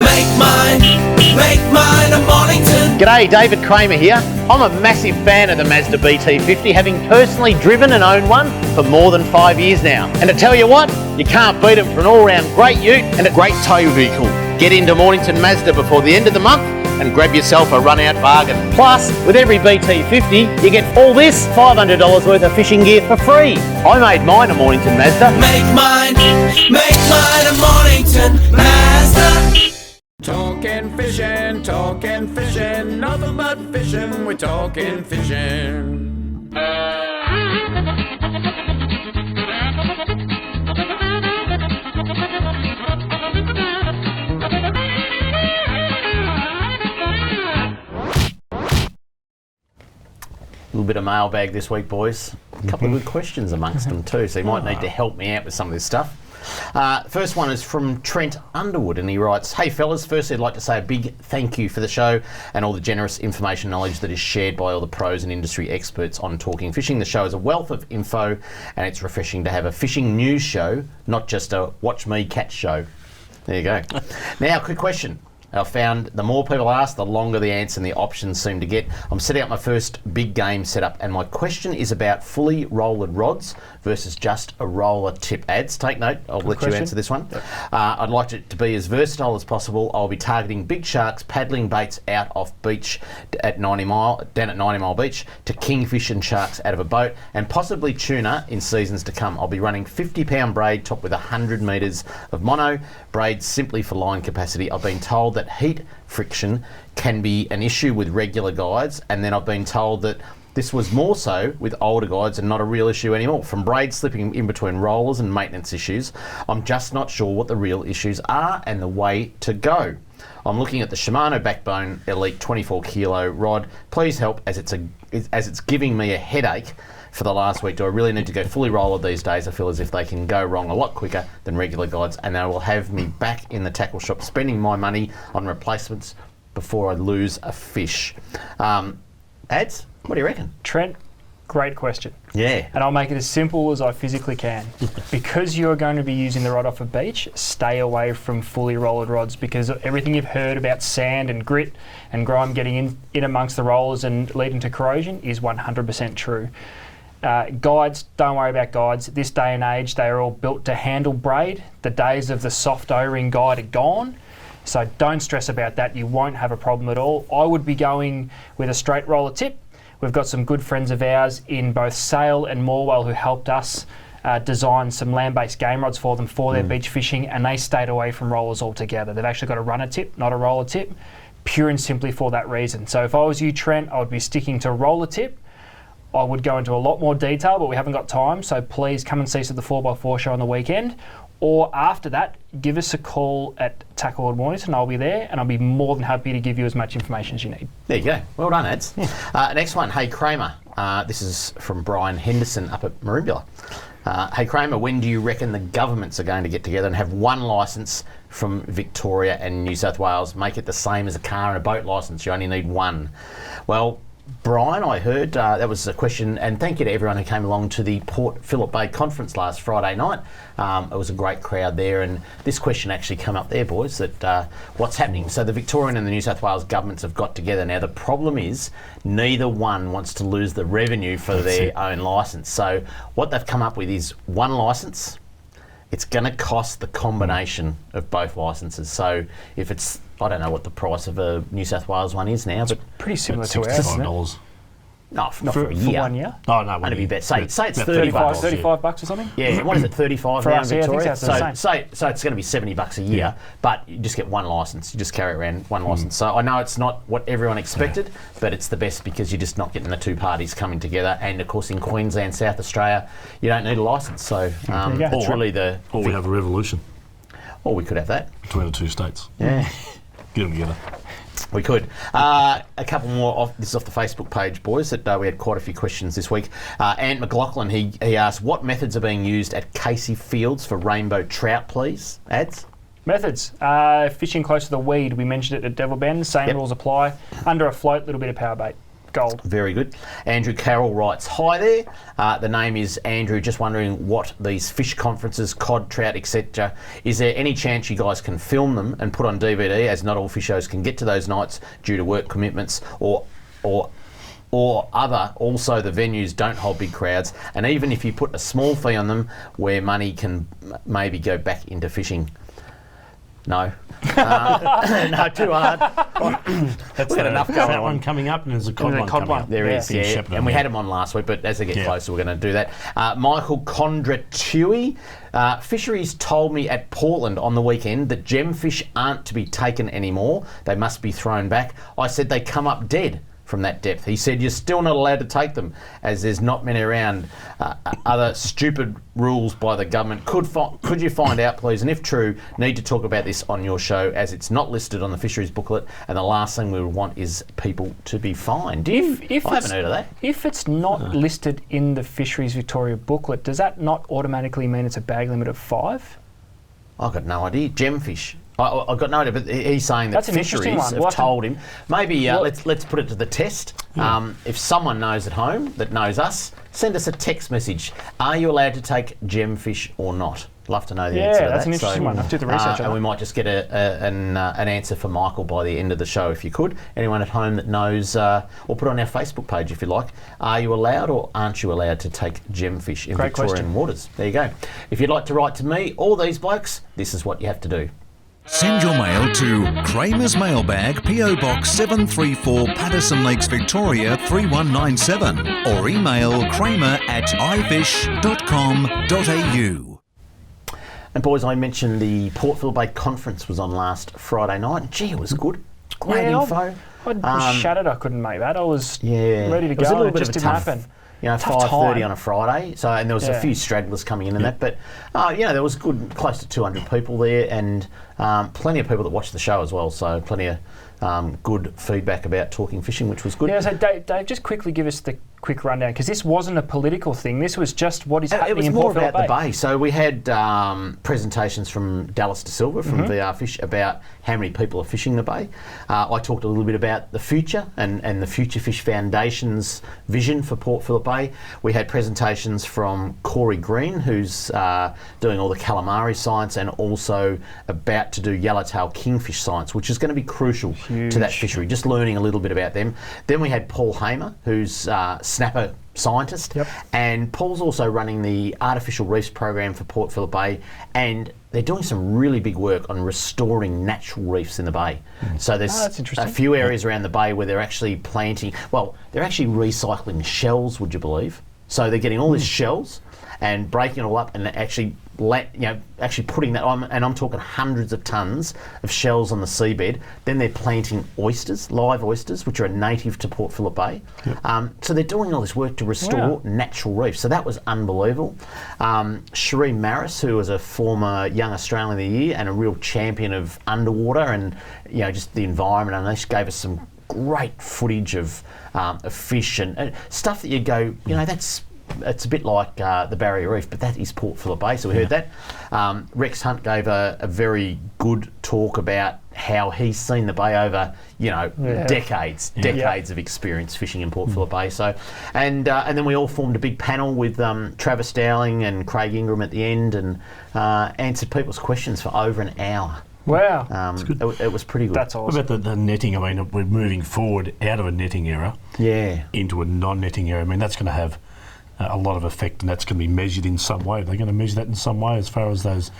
Speaker 7: Make mine a Mornington.
Speaker 2: G'day, David Kramer here. I'm a massive fan of the Mazda BT50, having personally driven and owned one for more than 5 years now. And to tell you what, you can't beat them for an all-round great ute and a great tow vehicle. Get into Mornington Mazda before the end of the month and grab yourself a run-out bargain. Plus, with every BT50, you get all this $500 worth of fishing gear for free. I made mine a Mornington Mazda.
Speaker 7: Make mine a Mornington Mazda.
Speaker 1: Talking fishing, nothing but fishing, we're talking fishing.
Speaker 2: A little bit of mailbag this week, boys. A couple of good questions amongst them too, so you might need to help me out with some of this stuff. First one is from Trent Underwood, and he writes, "Hey fellas, firstly I'd like to say a big thank you for the show and all the generous information and knowledge that is shared by all the pros and industry experts on Talking Fishing. The show is a wealth of info and it's refreshing to have a fishing news show, not just a watch me catch show." There you go. Now, quick question. I found the more people ask, the longer the answer and the options seem to get. I'm setting up my first big game setup, and my question is about fully rollered rods versus just a roller tip. Ads, take note. I'll let you answer this one. I'd like it to be as versatile as possible. I'll be targeting big sharks, paddling baits out off beach down at 90 Mile Beach, to kingfish and sharks out of a boat, and possibly tuna in seasons to come. I'll be running 50-pound braid topped with 100 metres of mono, braids simply for line capacity. I've been told that heat friction can be an issue with regular guides, and then I've been told that this was more so with older guides and not a real issue anymore. From braid slipping in between rollers and maintenance issues, I'm just not sure what the real issues are and the way to go. I'm looking at the Shimano Backbone Elite 24 kilo rod. Please help, as it's giving me a headache for the last week. Do I really need to go fully roller these days? I feel as if they can go wrong a lot quicker than regular guides, and they will have me back in the tackle shop spending my money on replacements before I lose a fish. Ads, what do you reckon?
Speaker 3: Trent, great question.
Speaker 2: Yeah.
Speaker 3: And I'll make it as simple as I physically can. Because you're going to be using the rod off a beach, stay away from fully rollered rods, because everything you've heard about sand and grit and grime getting in amongst the rollers and leading to corrosion is 100% true. Guides, don't worry about guides. This day and age, they are all built to handle braid. The days of the soft O-ring guide are gone. So don't stress about that. You won't have a problem at all. I would be going with a straight roller tip. We've got some good friends of ours in both Sale and Morwell who helped us design some land-based game rods for them for their beach fishing, and they stayed away from rollers altogether. They've actually got a runner tip, not a roller tip, pure and simply for that reason. So if I was you, Trent, I would be sticking to roller tip. I would go into a lot more detail, but we haven't got time, so please come and see us at the 4x4 show on the weekend, or after that, give us a call at Tackle World Mornington. I'll be there, and I'll be more than happy to give you as much information as you need.
Speaker 2: There you go. Well done, Ads. Next one. Hey, Kramer. This is from Brian Henderson up at Merimbula. Hey, Kramer, when do you reckon the governments are going to get together and have one licence from Victoria and New South Wales? Make it the same as a car and a boat licence. You only need one. Well, Brian, I heard that was a question, and thank you to everyone who came along to the Port Phillip Bay conference last Friday night. It was a great crowd there, and this question actually came up there, boys, that what's happening? So the Victorian and the New South Wales governments have got together. Now, the problem is neither one wants to lose the revenue for their own licence. So what they've come up with is one licence. It's going to cost the combination of both licences. So if it's, I don't know what the price of a New South Wales one is now, but
Speaker 3: pretty similar to ours, isn't it?
Speaker 4: $65.
Speaker 2: No, not for a year.
Speaker 3: For 1 year?
Speaker 4: Oh, no.
Speaker 2: Only be better. Say it's $30.
Speaker 3: 35 bucks or something?
Speaker 2: Yeah, what is it, 35
Speaker 3: For
Speaker 2: now
Speaker 3: us,
Speaker 2: in
Speaker 3: yeah, I think
Speaker 2: Victoria?
Speaker 3: that's the same.
Speaker 2: So it's going to be $70 a year, but you just get one licence. You just carry around one licence. So I know it's not what everyone expected, but it's the best because you're just not getting the two parties coming together. And of course, in Queensland, South Australia, you don't need a licence. So it's really the...
Speaker 4: Or we have a revolution
Speaker 2: Or we could have that.
Speaker 4: between the two states.
Speaker 2: Yeah.
Speaker 4: Get them together.
Speaker 2: We could. A couple more. This is off the Facebook page, boys, that we had quite a few questions this week. Ant McLaughlin, he asked, what methods are being used at Casey Fields for rainbow trout, please? Ads?
Speaker 3: Methods. Fishing close to the weed. We mentioned it at Devil Bend. Same rules apply. Under a float, little bit of power bait. Gold.
Speaker 2: Very good. Andrew Carroll writes, hi there. The name is Andrew. Just wondering what these fish conferences, cod, trout, etc. Is there any chance you guys can film them and put on DVD, as not all fishers can get to those nights due to work commitments or other? Also, the venues don't hold big crowds, and even if you put a small fee on them, where money can maybe go back into fishing. No. No, too hard.
Speaker 4: That's
Speaker 2: We've got enough going on.
Speaker 4: one coming up, and there's a cod
Speaker 3: And
Speaker 4: one
Speaker 3: the cod
Speaker 4: coming
Speaker 3: one.
Speaker 4: up.
Speaker 2: There is,
Speaker 4: In
Speaker 2: yeah.
Speaker 4: Shepparton,
Speaker 2: And we
Speaker 4: yeah.
Speaker 2: had him on last week, but as they get
Speaker 4: Yeah.
Speaker 2: closer, we're going to do that. Michael Condratui, Fisheries told me at Portland on the weekend that gemfish aren't to be taken anymore. They must be thrown back. I said they come up dead from that depth. He said you're still not allowed to take them, as there's not many around. Other stupid rules by the government. Could you find out, please? And if true, need to talk about this on your show, as it's not listed on the Fisheries booklet, and the last thing we would want is people to be fined. I haven't heard of that.
Speaker 3: If it's not listed in the Fisheries Victoria booklet, does that not automatically mean it's a bag limit of 5?
Speaker 2: I've got no idea. Gemfish. I've got no idea, but he's saying that
Speaker 3: That's an interesting
Speaker 2: Fisheries
Speaker 3: one.
Speaker 2: have told him. Maybe let's put it to the test. If someone knows at home that knows us, send us a text message. Are you allowed to take gemfish or not? Love to know the answer to that.
Speaker 3: Yeah, that's an interesting one. I'll do the research on
Speaker 2: and
Speaker 3: that.
Speaker 2: we might just get an answer for Michael by the end of the show, if you could. Anyone at home that knows, or put on our Facebook page if you like. Are you allowed or aren't you allowed to take gemfish in
Speaker 3: Great
Speaker 2: Victorian
Speaker 3: question.
Speaker 2: waters? There you go. If you'd like to write to me or these blokes, this is what you have to do.
Speaker 5: Send your mail to Kramer's Mailbag, PO Box 734, Patterson Lakes, Victoria 3197, or email kramer@ifish.com.au.
Speaker 2: And boys, I mentioned the Port Phillip Bay conference was on last Friday night. Gee, it was good. Great info.
Speaker 3: I was shattered I couldn't make that. I was ready to
Speaker 2: It was a
Speaker 3: go,
Speaker 2: little
Speaker 3: and
Speaker 2: bit
Speaker 3: it just
Speaker 2: of a
Speaker 3: didn't
Speaker 2: tough,
Speaker 3: happen.
Speaker 2: 5:30 on a Friday. So, and there was a
Speaker 3: Yeah.
Speaker 2: few stragglers coming in and that, but there was close to 200 people there, and plenty of people that watched the show as well. So plenty of good feedback about talking fishing, which was good.
Speaker 3: Yeah, so Dave, just quickly give us the quick rundown, because this wasn't a political thing. This was just what is happening
Speaker 2: It was
Speaker 3: in
Speaker 2: more
Speaker 3: Port Phillip
Speaker 2: about the
Speaker 3: Bay.
Speaker 2: bay. So we had presentations from Dallas De Silva from VR Fish about how many people are fishing the bay. I talked a little bit about the future and the Future Fish Foundation's vision for Port Phillip Bay. We had presentations from Corey Green, who's doing all the calamari science and also about to do yellowtail kingfish science, which is going to be crucial to that fishery, just learning a little bit about them. Then we had Paul Hamer, who's snapper scientist, and Paul's also running the Artificial Reefs program for Port Phillip Bay, and they're doing some really big work on restoring natural reefs in the bay. So there's a few areas around the bay where they're actually they're actually recycling shells, would you believe? So they're getting all these shells and breaking it all up and actually putting that on, and I'm talking hundreds of tons of shells on the seabed. Then they're planting oysters, live oysters, which are a native to Port Phillip Bay. So they're doing all this work to restore natural reefs. So that was unbelievable. Cherie Maris, who was a former Young Australian of the Year and a real champion of underwater and just the environment, and she gave us some great footage of fish and stuff that you go, it's a bit like the Barrier Reef, but that is Port Phillip Bay, so we heard that. Rex Hunt gave a very good talk about how he's seen the bay over, decades of experience fishing in Port Phillip Bay. So, and then we all formed a big panel with Travis Dowling and Craig Ingram at the end, and answered people's questions for over an hour.
Speaker 3: Wow.
Speaker 2: It was pretty good.
Speaker 3: That's awesome.
Speaker 4: What about the netting? I mean, we're moving forward out of a netting era into a non-netting era. I mean, that's going to have a lot of effect, and that's going to be measured in some way. They're going to measure that in some way as far as those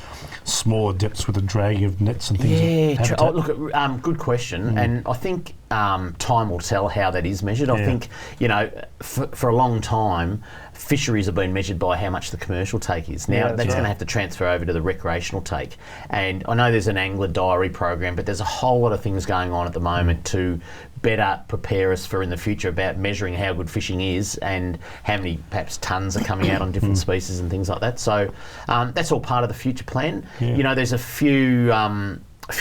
Speaker 4: smaller depths with the dragging of nets and things.
Speaker 2: Yeah, good question. And I think time will tell how that is measured. I think, for a long time, fisheries have been measured by how much the commercial take is. Now that's going to have to transfer over to the recreational take. And I know there's an angler diary program, but there's a whole lot of things going on at the moment to better prepare us for in the future about measuring how good fishing is and how many perhaps tons are coming out on different species and things like that. So that's all part of the future plan. There's a few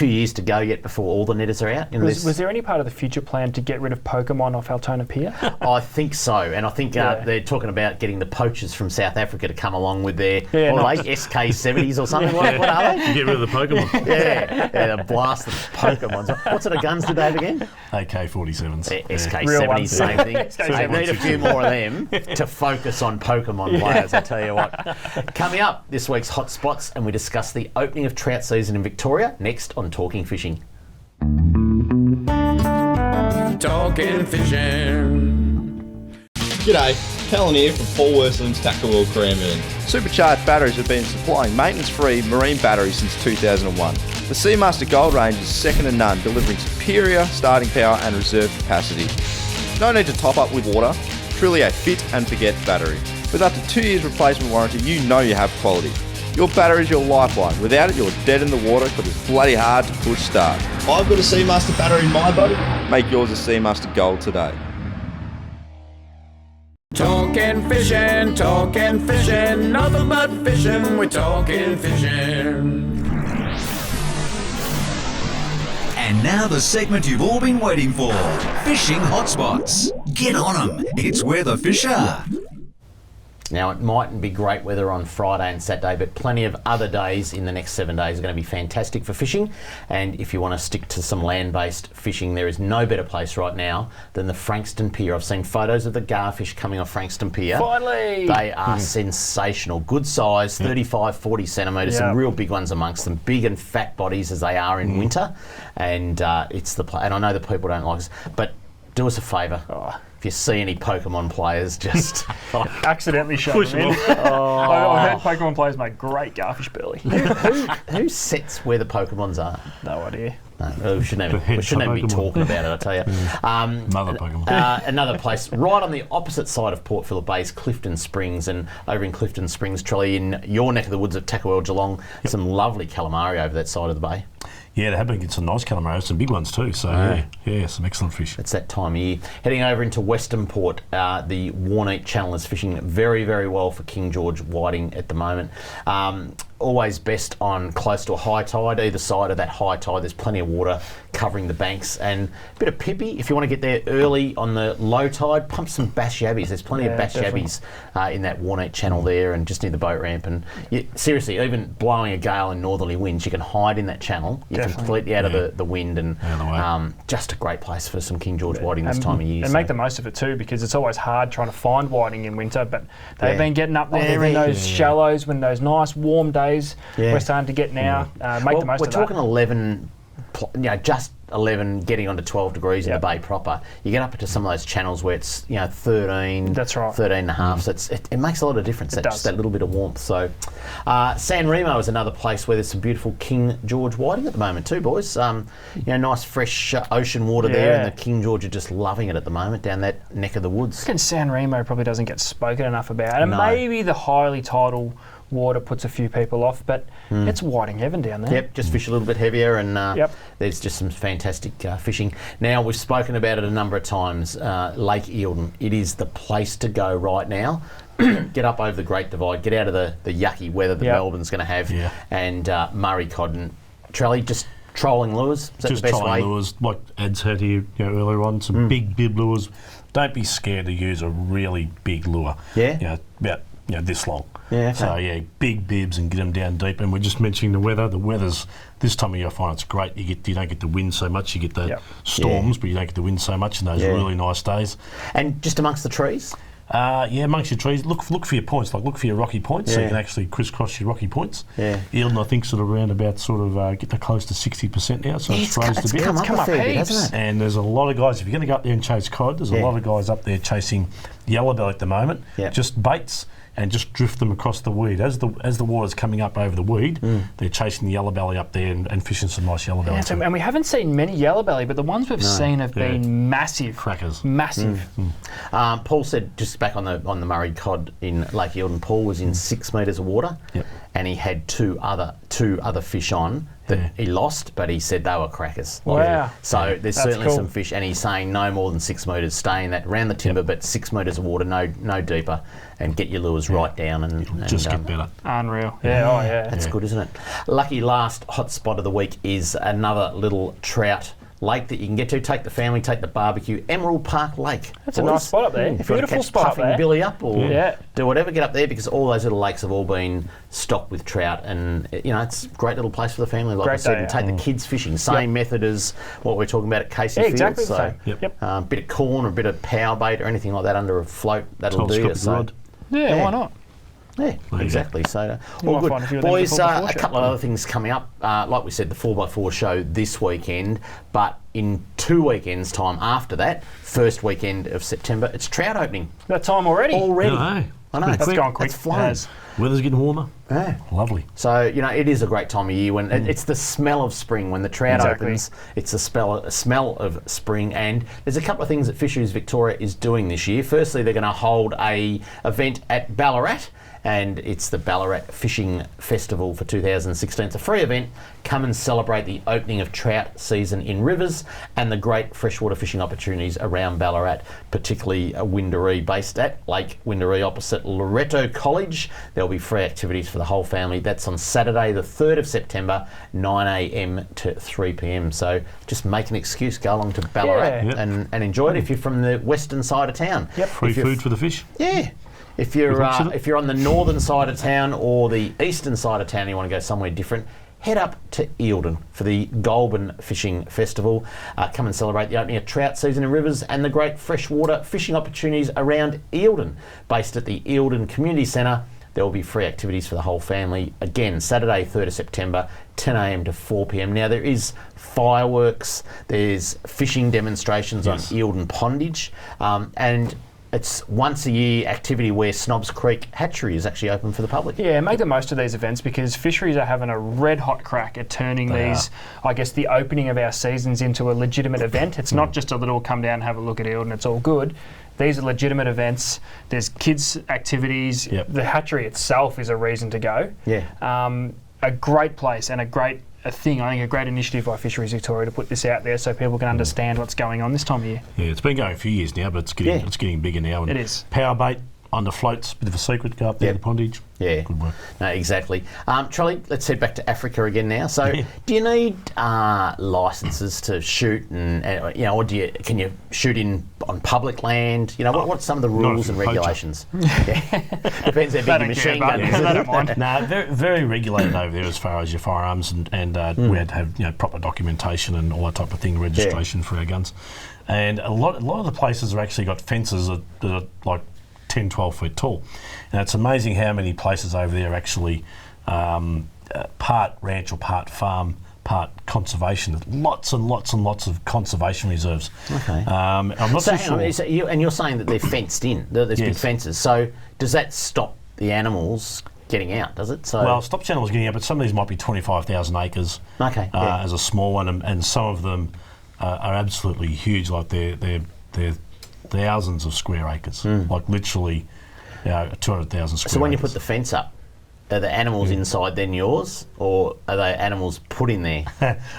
Speaker 2: years to go yet before all the netters are out.
Speaker 3: Was there any part of the future plan to get rid of Pokemon off Altona Pier?
Speaker 2: I think so, and I think they're talking about getting the poachers from South Africa to come along with their SK70s or something. What are they?
Speaker 4: Get rid of the Pokemon.
Speaker 2: They'll blast the Pokemons. What sort of guns do they have again?
Speaker 4: AK-47s.
Speaker 2: SK70s, same thing. So they need a few more of them to focus on Pokemon players, I tell you what. Coming up, this week's Hot Spots, and we discuss the opening of trout season in Victoria, next on Talking Fishing.
Speaker 1: Talking Fishing.
Speaker 10: G'day, Callan here from Paul Worsling's Tackle World Kramer. Supercharged batteries have been supplying maintenance-free marine batteries since 2001. The Seamaster Gold range is second to none, delivering superior starting power and reserve capacity. No need to top up with water, truly a fit and forget battery. With up to 2 years replacement warranty, you know you have quality. Your battery is your lifeline. Without it, you're dead in the water because it's bloody hard to push start. I've got a Seamaster battery in my boat. Make yours a Seamaster Gold today.
Speaker 1: Talking fishing, nothing but fishing, we're talking fishing.
Speaker 5: And now the segment you've all been waiting for, Fishing Hotspots. Get on them, it's where the fish are.
Speaker 2: Now, it mightn't be great weather on Friday and Saturday, but plenty of other days in the next 7 days are going to be fantastic for fishing. And if you want to stick to some land-based fishing, there is no better place right now than the Frankston Pier. I've seen photos of the garfish coming off Frankston Pier.
Speaker 3: Finally!
Speaker 2: They are sensational. Good size, 35, 40 centimetres, some real big ones amongst them. Big and fat bodies as they are in winter. And it's the and I know the people don't like us, but do us a favour. If you see any Pokemon players, just
Speaker 3: accidentally shove them in. I heard Pokemon players make great garfish belly.
Speaker 2: Who sets where the Pokemons are?
Speaker 3: No idea.
Speaker 2: No, we shouldn't even be talking about it, I tell you.
Speaker 4: Mother Pokemon.
Speaker 2: Another place right on the opposite side of Port Phillip Bay is Clifton Springs, and over in Clifton Springs, Trelly, in your neck of the woods at Tackle World Geelong, some lovely calamari over that side of the bay.
Speaker 4: Yeah, they have been getting some nice calamari, some big ones too. So yeah, some excellent fish.
Speaker 2: It's that time of year. Heading over into Western Port, the Warneet Channel is fishing very, very well for King George whiting at the moment. Always best on close to a high tide. Either side of that high tide, there's plenty of water covering the banks, and a bit of pippy. If you want to get there early on the low tide, pump some bass yabbies. There's plenty of bass yabbies in that Warneet Channel there, and just near the boat ramp. And seriously, even blowing a gale and northerly winds, you can hide in that channel. You're completely out of the wind, and just a great place for some King George whiting this time of year.
Speaker 3: And make the most of it too, because it's always hard trying to find whiting in winter, but they've been getting up there in those shallows when those nice warm days we're starting to get now. Make the most of that.
Speaker 2: We're talking 11, just 11, getting on to 12 degrees in the bay proper. You get up into some of those channels where it's 13.
Speaker 3: That's right.
Speaker 2: 13 and a half. So it makes a lot of difference. Just that little bit of warmth. So San Remo is another place where there's some beautiful King George whiting at the moment too, boys. Nice fresh ocean water there, and the King George are just loving it at the moment down that neck of the woods.
Speaker 3: And San Remo probably doesn't get spoken enough about, and maybe the highly tidal water puts a few people off, but it's whiting heaven down there.
Speaker 2: Yep, just fish a little bit heavier, and there's just some fantastic fishing. Now, we've spoken about it a number of times, Lake Eildon. It is the place to go right now. Get up over the Great Divide, get out of the yucky weather that Melbourne's going to have, and Murray Cod and Trelly, just trolling lures. Is that
Speaker 4: just
Speaker 2: the best
Speaker 4: trolling
Speaker 2: way?
Speaker 4: lures, like Ed's had here earlier on, some big bib lures. Don't be scared to use a really big lure.
Speaker 2: Yeah?
Speaker 4: About this long.
Speaker 2: Yeah, okay.
Speaker 4: So big bibs and get them down deep. And we're just mentioning the weather. The weather's this time of year, I find it's great. You don't get the wind so much. You get the storms, but you don't get the wind so much in those really nice days.
Speaker 2: And just amongst the trees?
Speaker 4: Amongst your trees, look for your points. Look for your rocky points, so you can actually crisscross your rocky points. Eildon, I think, sort of around about getting close to 60% now, so it's froze a bit.
Speaker 2: It's come up a bit, hasn't it?
Speaker 4: And there's a lot of guys. If you're going to go up there and chase cod, there's a lot of guys up there chasing yellowbelly at the moment. Just baits. And just drift them across the weed. As the water's coming up over the weed, they're chasing the yellowbelly up there and fishing some nice yellowbelly.
Speaker 3: Yeah, and we haven't seen many yellowbelly, but the ones we've seen have been massive.
Speaker 4: Crackers.
Speaker 3: Massive.
Speaker 2: Paul said, just back on the Murray Cod in Lake Eildon, Paul was in 6 metres of water, and he had two other fish on that he lost, but he said they were crackers.
Speaker 3: Wow.
Speaker 2: So there's certainly some fish, and he's saying no more than 6 metres, stay in that around the timber, but 6 metres of water, no deeper, and get your lures right down and
Speaker 4: just get better.
Speaker 3: Unreal. Yeah.
Speaker 2: That's good, isn't it? Lucky last hot spot of the week is another little trout lake that you can get to. Take the family, take the barbecue. Emerald Park Lake.
Speaker 3: That's a nice spot up there.
Speaker 2: If you want to catch Puffing Billy up or do whatever, get up there, because all those little lakes have all been stocked with trout, and it's a great little place for the family. Like I said, and take the kids fishing. Same method as what we're talking about at Casey Fields.
Speaker 3: Exactly the
Speaker 2: same. Bit of corn or a bit of power bait or anything like that under a float, that'll do you.
Speaker 4: Rod.
Speaker 3: Why not?
Speaker 2: Yeah, exactly. So, all good. Boys, a couple of other things coming up. Like we said, the 4x4 show this weekend, but in 2 weekends' time after that, first weekend of September, it's trout opening.
Speaker 3: That time already?
Speaker 2: I know.
Speaker 3: That's gone quick.
Speaker 2: It's flown.
Speaker 4: Weather's getting warmer.
Speaker 2: Yeah.
Speaker 4: Lovely.
Speaker 2: So, it is a great time of year when it's the smell of spring. When the trout opens, it's a smell of spring. And there's a couple of things that Fisheries Victoria is doing this year. Firstly, they're going to hold a event at Ballarat, and it's the Ballarat Fishing Festival for 2016. It's a free event. Come and celebrate the opening of trout season in rivers and the great freshwater fishing opportunities around Ballarat, particularly Windaree, based at Lake Windaree opposite Loreto College. There'll be free activities for the whole family. That's on Saturday the 3rd of September, 9 a.m. to 3 p.m. So just make an excuse, go along to Ballarat and enjoy it if you're from the western side of town.
Speaker 4: Free food for the fish.
Speaker 2: Yeah. If you're on the northern side of town or the eastern side of town and you want to go somewhere different, head up to Eildon for the Goulburn Fishing Festival. Come and celebrate the opening of trout season in rivers and the great freshwater fishing opportunities around Eildon. Based at the Eildon Community Centre, there will be free activities for the whole family. Again, Saturday, 3rd of September, 10 a.m. to 4 p.m. Now, there is fireworks, there's fishing demonstrations on Eildon Pondage, and it's once a year activity where Snobs Creek Hatchery is actually open for the public.
Speaker 3: Yeah, make the most of these events because Fisheries are having a red hot crack at turning the opening of our seasons into a legitimate event. It's not just a little come down and have a look at Eildon, it's all good. These are legitimate events. There's kids' activities. The hatchery itself is a reason to go. A great place and a great initiative by Fisheries Victoria to put this out there so people can understand what's going on this time of year.
Speaker 4: Yeah, it's been going a few years now, but it's getting bigger now. And
Speaker 3: it is.
Speaker 4: Power bait on the floats, bit of a secret, go up there to the pondage.
Speaker 2: Yeah,
Speaker 4: good work.
Speaker 2: No, exactly. Trelly, let's head back to Africa again now. So, do you need licences to shoot, or can you shoot on public land? What's some of the rules and regulations? Depends how big your machine gun is.
Speaker 3: I don't mind.
Speaker 4: No, very, very regulated over there as far as your firearms, and we had to have proper documentation and all that type of thing, registration for our guns, and a lot of the places have actually got fences that are like 10, 12 feet tall. And it's amazing how many places over there are actually part ranch or part farm, part conservation. There's lots and lots and lots of conservation reserves.
Speaker 2: Okay.
Speaker 4: I'm not
Speaker 2: So
Speaker 4: too
Speaker 2: hang on,
Speaker 4: sure.
Speaker 2: you're saying that they're fenced in. There's big
Speaker 4: Yes.
Speaker 2: fences. So does that stop the animals getting out? Does it? So
Speaker 4: Well, stop channels getting out, but some of these might be 25,000 acres
Speaker 2: okay. Yeah.
Speaker 4: as a small one, and some of them are absolutely huge. Like they're thousands of square acres, like literally 200,000 square.
Speaker 2: So when you
Speaker 4: acres.
Speaker 2: put the fence up, are the animals inside then yours, or are they animals put in there?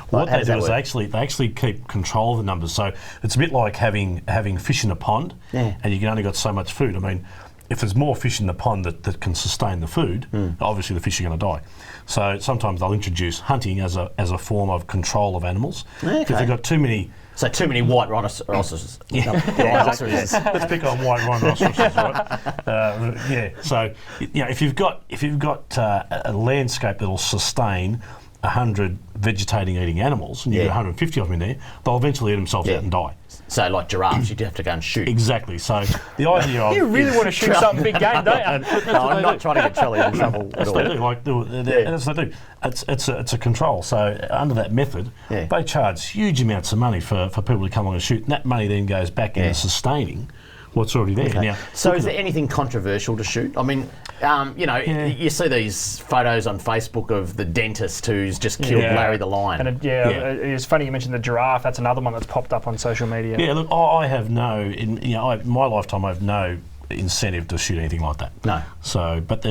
Speaker 4: What
Speaker 2: How
Speaker 4: they
Speaker 2: does
Speaker 4: do
Speaker 2: that
Speaker 4: is
Speaker 2: work?
Speaker 4: they actually keep control of the numbers. So it's a bit like having fish in a pond,
Speaker 2: Yeah.
Speaker 4: and you can only got so much food. I mean, if there's more fish in the pond that can sustain the food, obviously the fish are going to die. So sometimes they'll introduce hunting as a form of control of animals.
Speaker 2: Okay.
Speaker 4: If they've got too many.
Speaker 2: So too many white rhinoceroses.
Speaker 4: Rhinoceroses. Let's pick on white rhinoceroses, right? So if you've got a landscape that'll sustain 100 vegetating eating animals, and you've got 150 of them in there, they'll eventually eat themselves out and die.
Speaker 2: So like giraffes, you'd have to go and shoot.
Speaker 4: Exactly. So the idea of
Speaker 3: You really want to shoot something big game, don't you?
Speaker 2: No, I'm not trying to get Trelly in trouble at
Speaker 4: Yes,
Speaker 2: all.
Speaker 4: they do. Yes, they do. It's a control. So under that method, they charge huge amounts of money for people to come along and shoot, and that money then goes back into sustaining what's already there.
Speaker 2: Okay.
Speaker 4: Now,
Speaker 2: So is there anything controversial to shoot? I mean, you see these photos on Facebook of the dentist who's just killed Larry the lion.
Speaker 3: And it's funny you mentioned the giraffe. That's another one that's popped up on social media.
Speaker 4: Yeah, look, I have in my lifetime, I have no incentive to shoot anything like that.
Speaker 2: No.
Speaker 4: So, but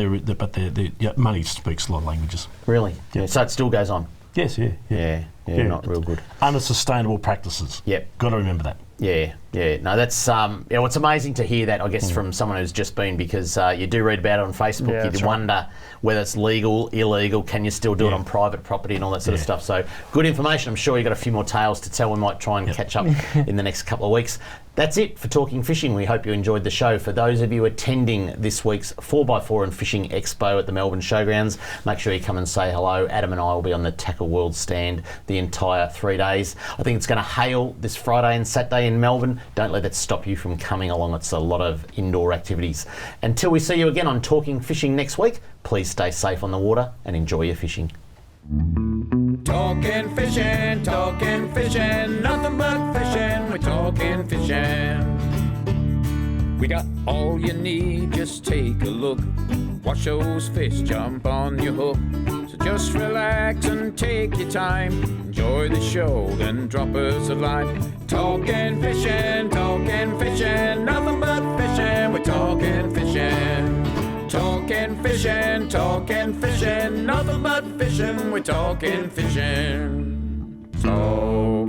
Speaker 4: money speaks a lot of languages.
Speaker 2: Really?
Speaker 4: Yeah.
Speaker 2: So it still goes on?
Speaker 4: Yes,
Speaker 2: Yeah, not real good.
Speaker 4: Under sustainable practices.
Speaker 2: Yep.
Speaker 4: Got to remember that.
Speaker 2: Yeah. No, that's it's amazing to hear that, I guess, from someone who's just been, because you do read about it on Facebook.
Speaker 3: Yeah,
Speaker 2: You
Speaker 3: that's
Speaker 2: wonder whether it's legal, illegal, can you still do it on private property and all that sort of stuff. So good information. I'm sure you've got a few more tales to tell. We might try and catch up in the next couple of weeks. That's it for Talking Fishing. We hope you enjoyed the show. For those of you attending this week's 4x4 and Fishing Expo at the Melbourne Showgrounds, make sure you come and say hello. Adam and I will be on the Tackle World stand the entire 3 days. I think it's going to hail this Friday and Saturday in Melbourne. Don't let that stop you from coming along. It's a lot of indoor activities. Until we see you again on Talking Fishing next week, please stay safe on the water and enjoy your fishing.
Speaker 1: Talking fishing, nothing but fishing, we're talking fishing. We got all you need, just take a look. Watch those fish jump on your hook. So just relax and take your time. Enjoy the show, then drop us a line. Talking fishing, nothing but fishing, we're talking fishing. Talking fishing, nothing but fishing, we're talking fishing. So